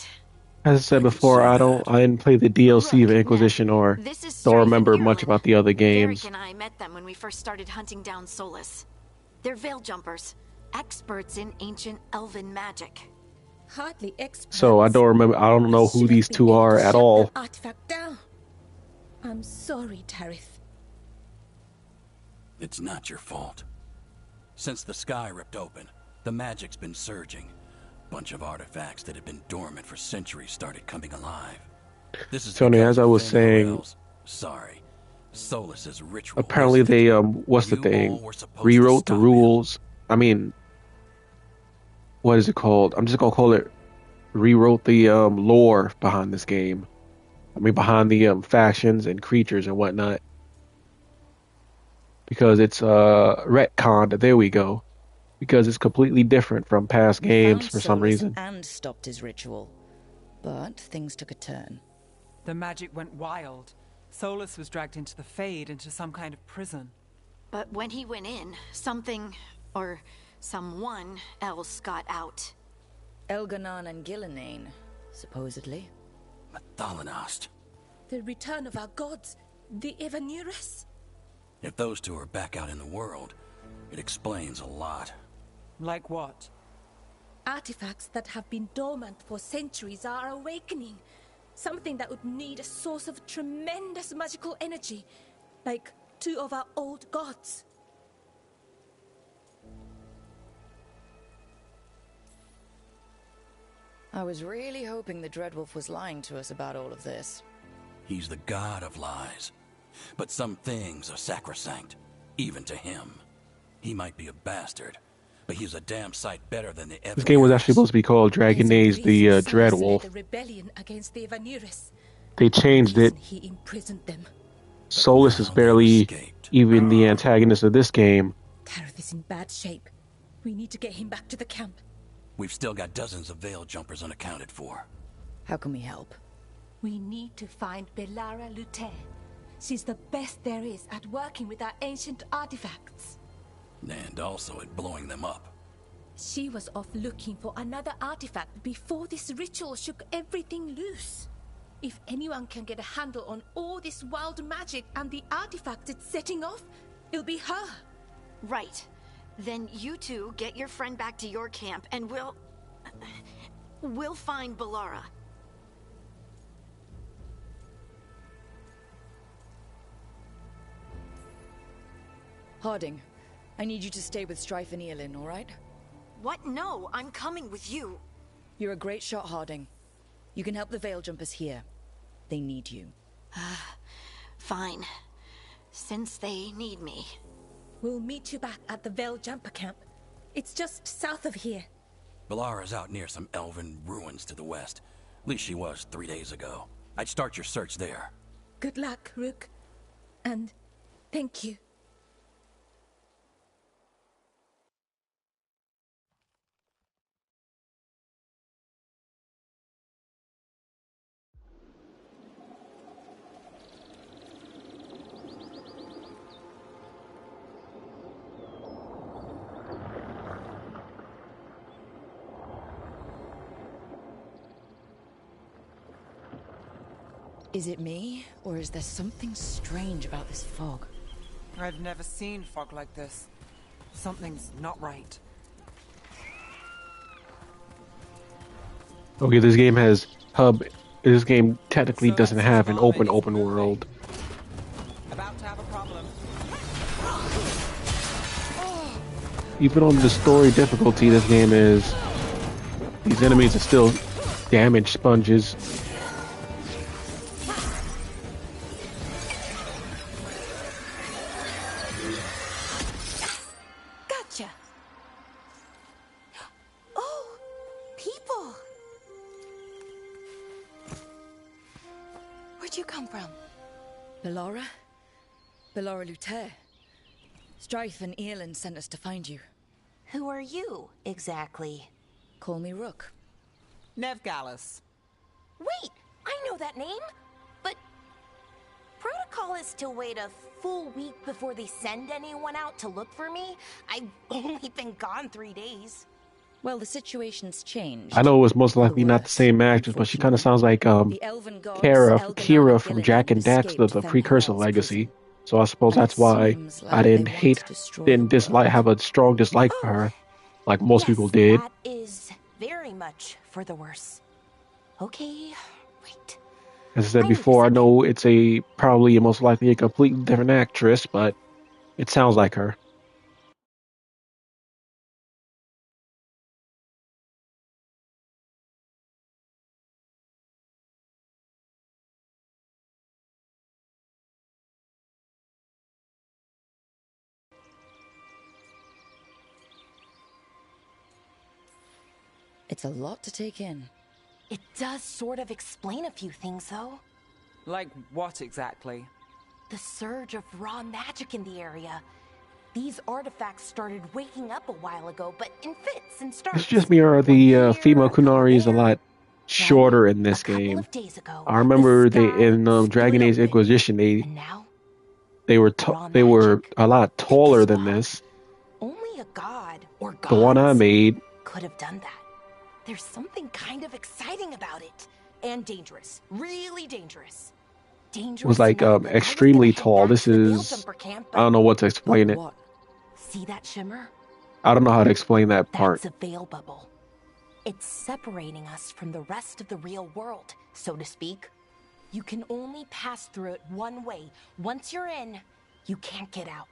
As I said before, I didn't play the DLC of Look, Inquisition or This is don't Strife and remember much Irlin. about the other games. Varric and I met them when we first started hunting down Solus. They're veil jumpers, experts in ancient elven magic. Hardly experts. So I don't remember. I don't know who Should these have two been able are to at shut all. that artifact down. I'm sorry, Tarith. It's not your fault. Since the sky ripped open, the magic's been surging. Bunch of artifacts that had been dormant for centuries started coming alive. This is Tony, because as I of was Fenrir saying, Elves. Sorry. Solus's ritual. apparently wasn't they it? what's the You thing? all were supposed to Rewrote the stop him. rules. I mean, what is it called? I'm just gonna call it rewrote the lore behind this game. I mean, behind the factions and creatures and whatnot. Because it's retconned. There we go. Because it's completely different from past games Found for some Solus reason. and stopped his ritual. But things took a turn. The magic went wild. Solus was dragged into the Fade, into some kind of prison. But when he went in, something, or someone else got out. Elganon and Gillenane, supposedly. Thalanost. The return of our gods, the Evanurus. If those two are back out in the world, it explains a lot. Like what? Artifacts that have been dormant for centuries are awakening. Something that would need a source of tremendous magical energy, like two of our old gods. I was really hoping the Dreadwolf was lying to us about all of this. He's the god of lies. But some things are sacrosanct, even to him. He might be a bastard, but he's a damn sight better than the This game was actually supposed to be called Dragon Age the Dreadwolf. The rebellion against the Evanuris. They changed it. He imprisoned them. Solus is barely even the antagonist of this game. Kareth is in bad shape. We need to get him back to the camp. We've still got dozens of veil jumpers unaccounted for. How can we help? We need to find Belara Lute. She's the best there is at working with our ancient artifacts. And also at blowing them up. She was off looking for another artifact before this ritual shook everything loose. If anyone can get a handle on all this wild magic and the artifact it's setting off, it'll be her. Right. Then you two get your friend back to your camp and we'll find Belara. Harding, I need you to stay with Strife and Eolin, all right? What? No, I'm coming with you. You're a great shot, Harding. You can help the Veil Jumpers here. They need you. Fine. Since they need me. We'll meet you back at the Veil Jumper camp. It's just south of here. Belara's out near some elven ruins to the west. At least she was 3 days ago. I'd start your search there. Good luck, Rook. And thank you. Is it me, or is there something strange about this fog? I've never seen fog like this. Something's not right. Okay, this game has hub. This game technically doesn't have an open world. About to have a problem. Even on the story difficulty, this game is. These enemies are still damage sponges. Gotcha. Oh, people. Where'd you come from? Belara? Belara Lute. Strife and Eolin sent us to find you. Who are you, exactly? Call me Rook. Nev Gallus. Wait, I know that name! But protocol is to wait a full week before they send anyone out to look for me. I've only been gone 3 days. Well, the situation's changed. I know it was most likely not the same actress, but she kind of sounds like The elven gods, Kira from Jack and Daxter, the precursor legacy. So I suppose that's why I didn't have a strong dislike for her, like most people did. That is very much for the worse. Okay, wait. As I said before, I know it's probably most likely a completely different actress, but it sounds like her. It's a lot to take in. It does sort of explain a few things, though. Like what exactly? The surge of raw magic in the area. These artifacts started waking up a while ago, but in fits and starts. It's just me, or the female Kunari is a lot shorter in this game. I remember in Dragon Age Inquisition, they were a lot taller than this. Only a god or gods The one I made could have done that. There's something kind of exciting about it. And dangerous. Really dangerous. was like extremely tall. This is, I don't know what to explain it. See that shimmer? I don't know how to explain that part. That's a veil bubble. It's separating us from the rest of the real world, so to speak. You can only pass through it one way. Once you're in, you can't get out.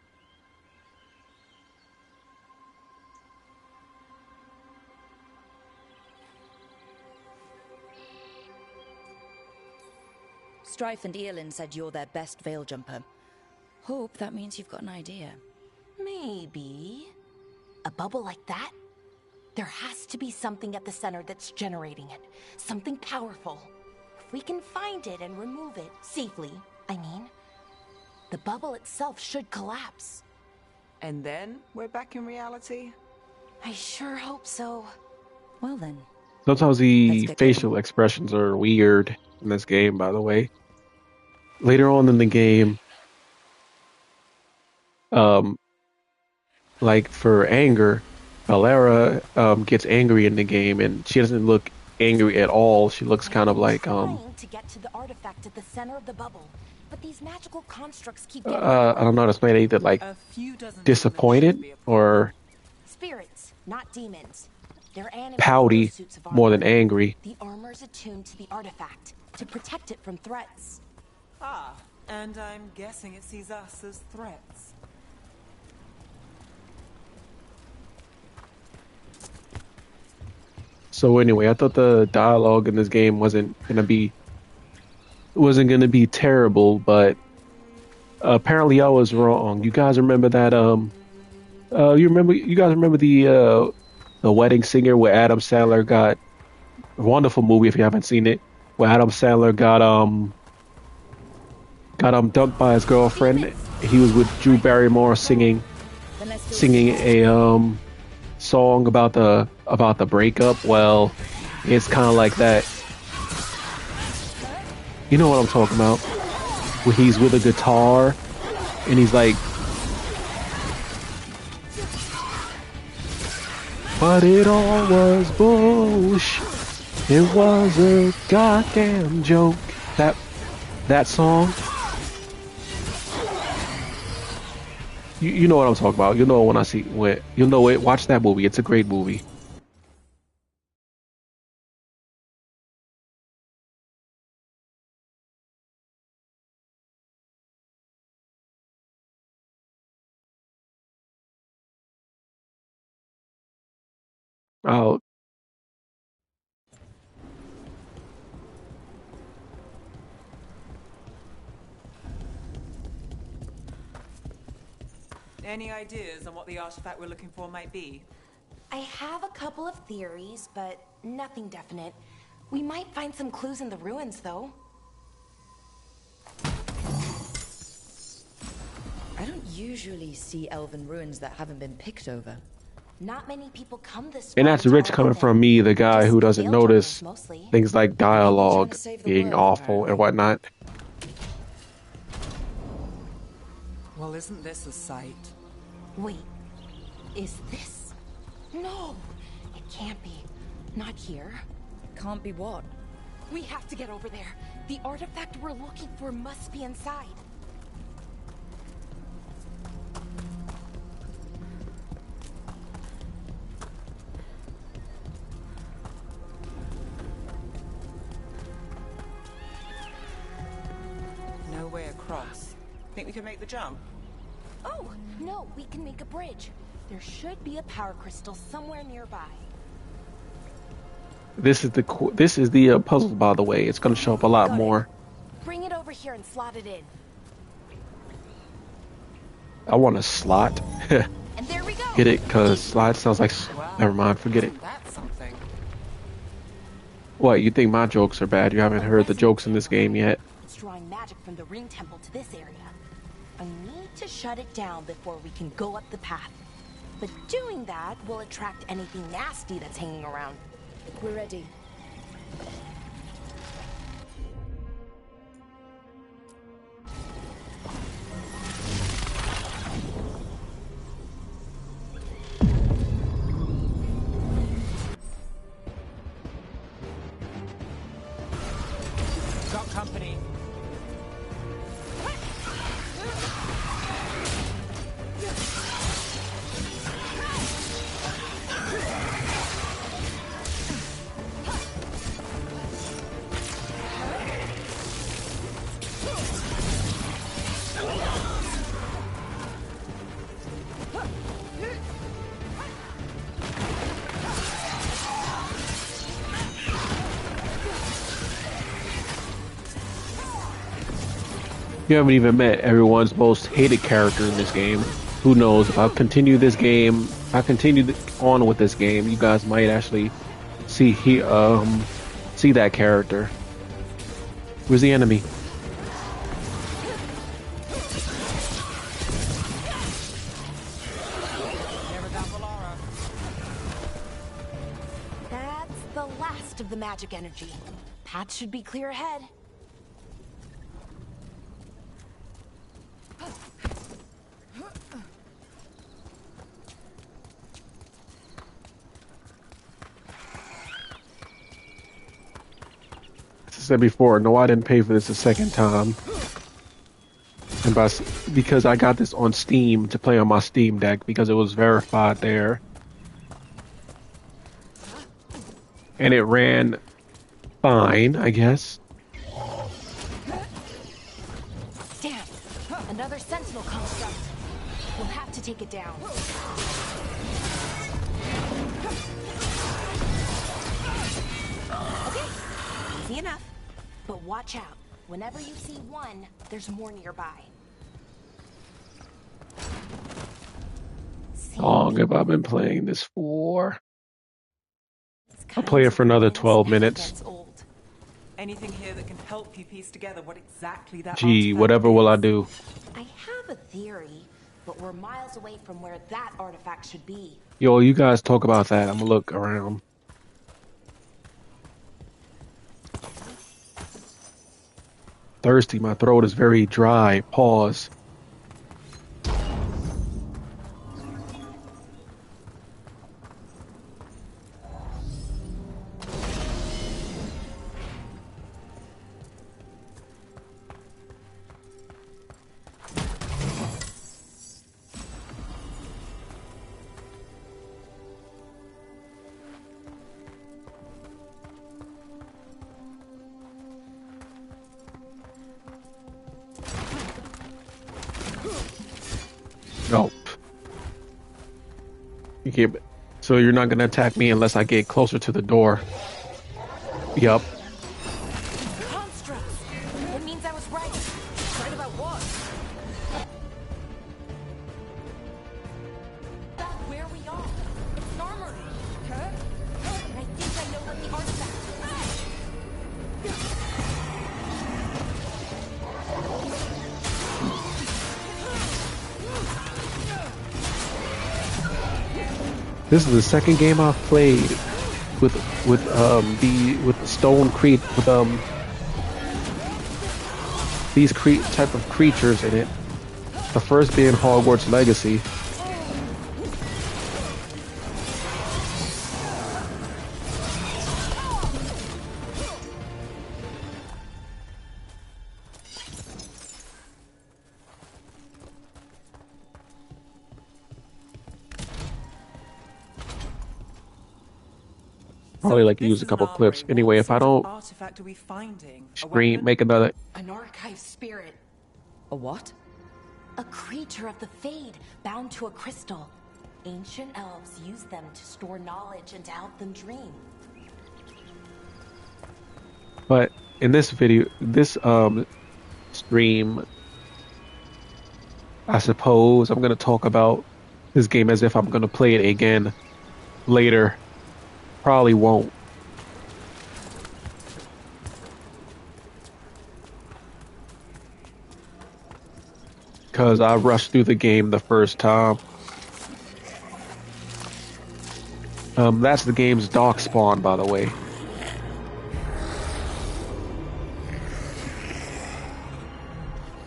Strife and Eolin said you're their best veil jumper. Hope that means you've got an idea. Maybe. A bubble like that? There has to be something at the center that's generating it. Something powerful. If we can find it and remove it safely, I mean, the bubble itself should collapse. And then we're back in reality? I sure hope so. Well then. Sometimes Let's the get facial going. expressions are weird in this game, by the way. Later on in the game, like for anger, Valera gets angry in the game, and she doesn't look angry at all. She looks kind of like trying to get to the artifact at the center of the bubble, but these magical constructs keep getting I don't know how to explain it, either like A few dozen disappointed demons should be a or spirits, not demons. They're animated pouty suits of more armor. than angry. The armor's attuned to the artifact to protect it from threats. Ah, and I'm guessing it sees us as threats. So anyway, I thought the dialogue in this game wasn't gonna be terrible, but apparently I was wrong. You guys remember that you guys remember the Wedding Singer where Adam Sandler got a wonderful movie if you haven't seen it, where Adam Sandler got dumped by his girlfriend. He was with Drew Barrymore singing a song about the breakup. Well, it's kind of like that. You know what I'm talking about? Where he's with a guitar and he's like, but it all was bullshit. It was a goddamn joke. That song. You know what I'm talking about. You know when I see when you know it. Watch that movie. It's a great movie. Oh, Any ideas on what the artifact we're looking for might be? I have a couple of theories, but nothing definite. We might find some clues in the ruins, though. I don't usually see elven ruins that haven't been picked over. Not many people come this and far that's to rich our coming island. from me, the guy Just who doesn't veil notice jumpers, mostly. things like dialogue to save the being world, awful and whatnot. Well, isn't this a sight? Wait, is this? No, it can't be. Not here. Can't be what? We have to get over there. The artifact we're looking for must be inside. No way across. Think we can make the jump? Oh, no, we can make a bridge. There should be a power crystal somewhere nearby. This is the puzzle, by the way. It's going to show up a lot Got it. more. Bring it over here and slot it in. I want a slot. And there we go. Get it? Because slot sounds like. Wow. Never mind. Forget it. Isn't that something? What? You think my jokes are bad? You haven't heard the jokes in this game yet. It's drawing magic from the ring temple to this area. I need to shut it down before we can go up the path. But doing that will attract anything nasty that's hanging around. We're ready. Got company. You haven't even met everyone's most hated character in this game. Who knows? If I continue this game, if I continue on with this game, you guys might actually see that character. Where's the enemy? That's the last of the magic energy. Path should be clear ahead. As I said before, no, I didn't pay for this a second time. And because I got this on Steam to play on my Steam Deck because it was verified there. And it ran fine, I guess. Damn! Another sentinel construct. We'll have to take it down. Okay, easy enough. But watch out. Whenever you see one, there's more nearby. How long have I been playing this for? I'll play it for another 12 minutes. Anything here that can help you piece together what exactly that Gee, artifact whatever is? will I do? I have a theory, but we're miles away from where that artifact should be. Yo, you guys talk about that. I'm gonna look around. Thirsty, my throat is very dry. Pause. Nope. So you're not gonna attack me unless I get closer to the door. Yup. Constructs! It means I was right. Right about what? Back where we are. It's an armory. Huh? And I think I know what the artifact is. This is the second game I've played with the stone these type of creatures in it. The first being Hogwarts Legacy. Probably like use a couple clips. Anyway, if I don't artifact are we finding? make another. An archive spirit. A what? A creature of the Fade, bound to a crystal. Ancient elves use them to store knowledge and to help them dream. But in this stream, I suppose I'm gonna talk about this game as if I'm gonna play it again later. Probably won't. Because I rushed through the game the first time. That's the game's Darkspawn, by the way.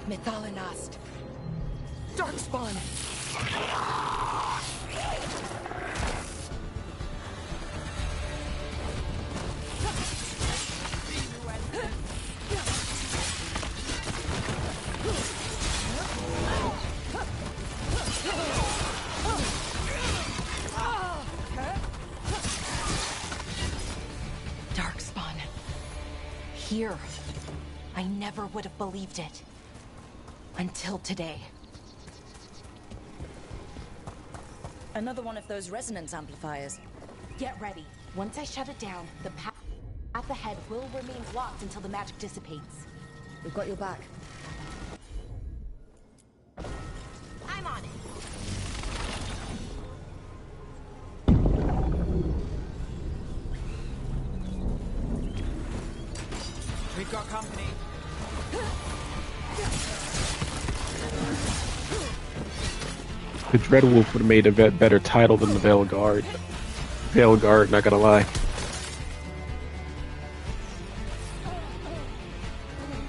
Methalinast. Darkspawn. Darkspawn. Here. I never would have believed it. Until today. Another one of those resonance amplifiers. Get ready. Once I shut it down, the path ahead will remain blocked until the magic dissipates. We've got your back. got company. The Dreadwolf would have made a better title than the Veilguard. Veilguard, not gonna lie.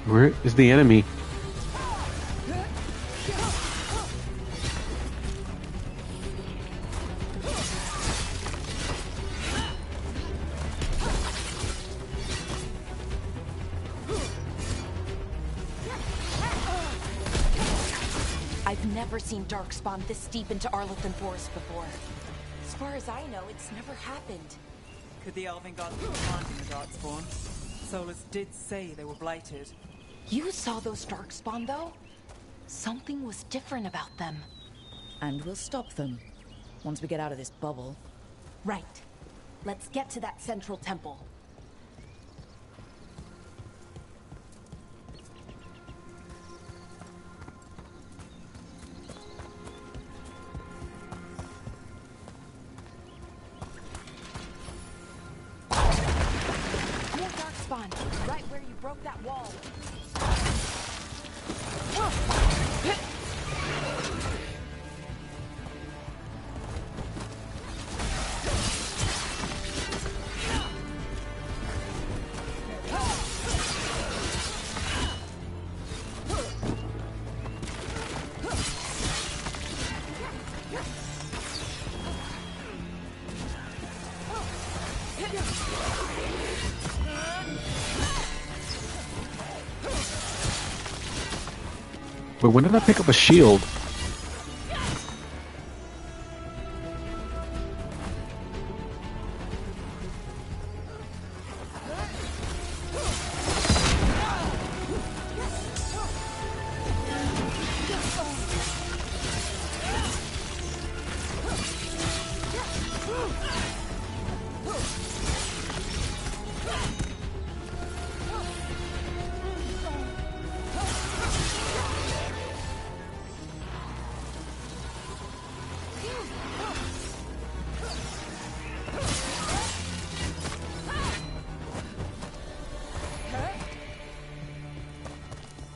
Where is the enemy? I've never seen Darkspawn this deep into Arlothan Forest before. As far as I know, it's never happened. Could the Elven gods be planting the Darkspawn? Solus did say they were blighted. You saw those Darkspawn, though? Something was different about them. And we'll stop them once we get out of this bubble. Right. Let's get to that central temple. More Darkspawn, right where you broke that wall. But when did I pick up a shield?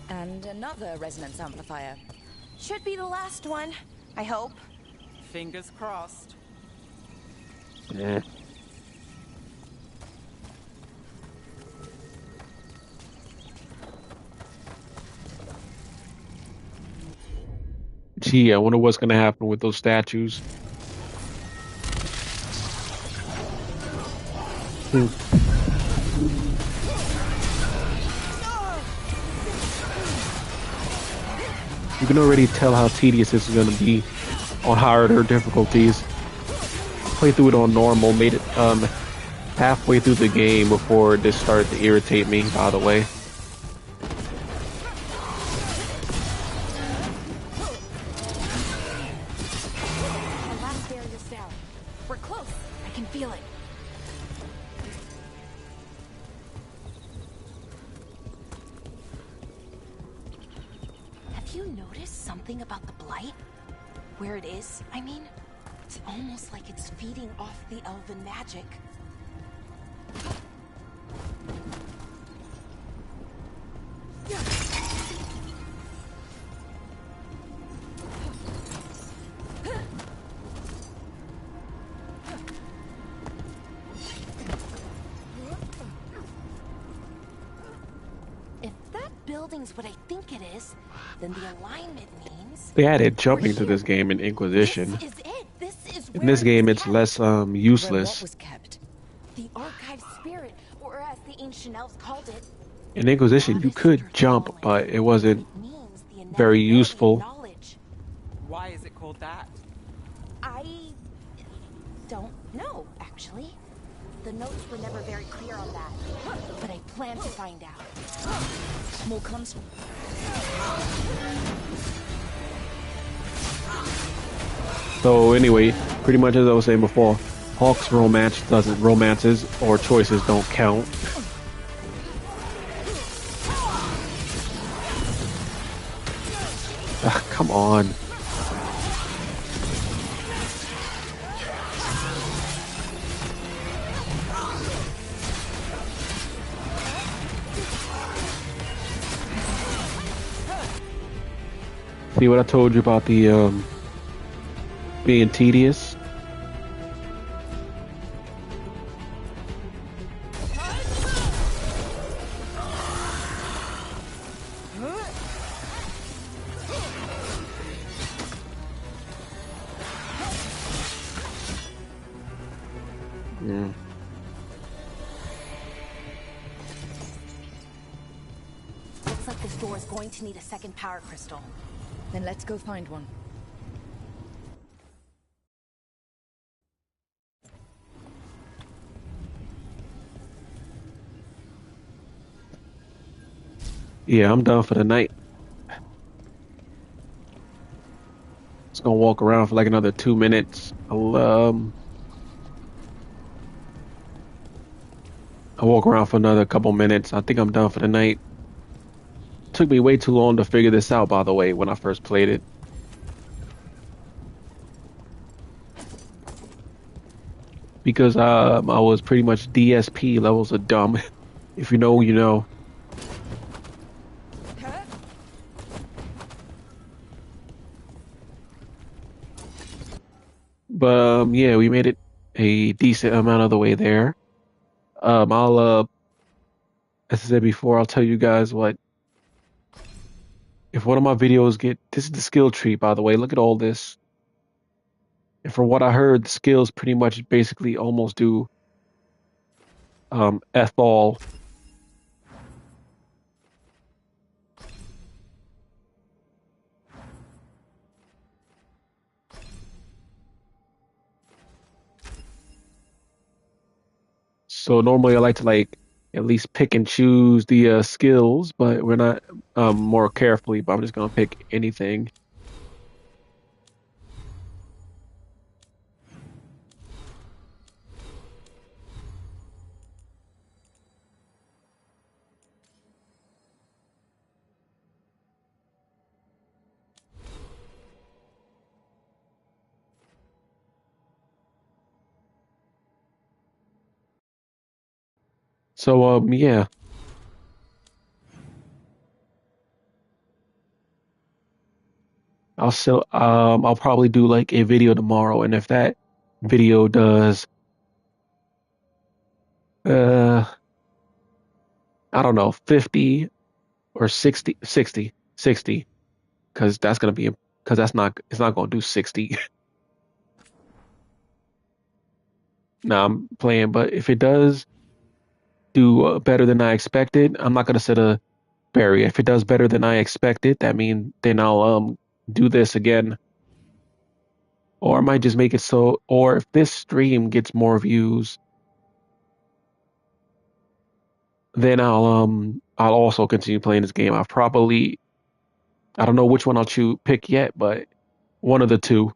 And another resonance amplifier. Should be the last one, I hope. Fingers crossed. Eh. Gee, I wonder what's gonna happen with those statues. You can already tell how tedious this is gonna be on harder difficulties. Play through it on normal, made it halfway through the game before this started to irritate me, by the way. The last barrier's down. We're close. I can feel it. Have you noticed something about the blight? Where it is, I mean? It's almost like it's feeding off the elven magic. If that building's what I think it is, then the alignment means... They added jumping to this game in Inquisition. This is it. This is In this game, it's less Where what useless. was kept. The archive spirit, or as the ancient elves called it. In Inquisition, you could jump, but it wasn't It means the very inevitability of useful. knowledge. Why is it called that? I don't know, actually. The notes were never very clear on that, but I plan to find out. More cons. So anyway, pretty much as I was saying before, Hawk's romances or choices don't count. Ah, come on. See what I told you about the being tedious? Yeah. Looks like this door is going to need a second power crystal. Then let's go find one. Yeah, I'm done for the night. Just gonna walk around for like another 2 minutes. I'll walk around for another couple minutes. I think I'm done for the night. Took me way too long to figure this out, by the way, when I first played it. Because I was pretty much DSP levels of dumb. If you know, you know. But yeah, we made it a decent amount of the way there. I'll as I said before, I'll tell you guys what. If one of my videos this is the skill tree, by the way. Look at all this. And from what I heard, the skills pretty much basically almost do F all. So normally I like to like at least pick and choose the skills, but we're not more carefully, but I'm just gonna pick anything. So yeah. I'll probably do like a video tomorrow, and if that video does uh I don't know, 50 or 60, because that's not it's not gonna do 60. Nah, I'm playing, but if it does do better than I expected, I'm not gonna set a barrier. If it does better than I expected, that mean then I'll do this again. Or I might just make it so, or if this stream gets more views, then I'll also continue playing this game. I don't know which one I'll pick yet, but one of the two.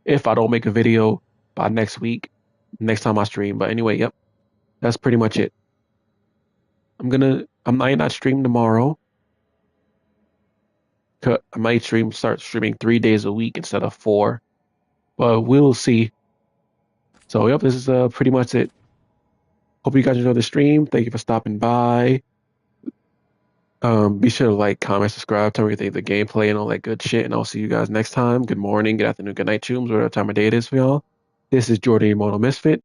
If I don't make a video by next week, next time I stream. But anyway, yep, that's pretty much it. I might not stream tomorrow. I might start streaming 3 days a week instead of 4, but we'll see. So yep, this is pretty much it. Hope you guys enjoyed the stream. Thank you for stopping by. Be sure to like, comment, subscribe, tell me what you think of the gameplay and all that good shit. And I'll see you guys next time. Good morning, good afternoon, good night, chooms, whatever time of day it is for y'all. This is Jordan Immortal-Misfit.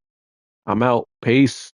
I'm out. Peace.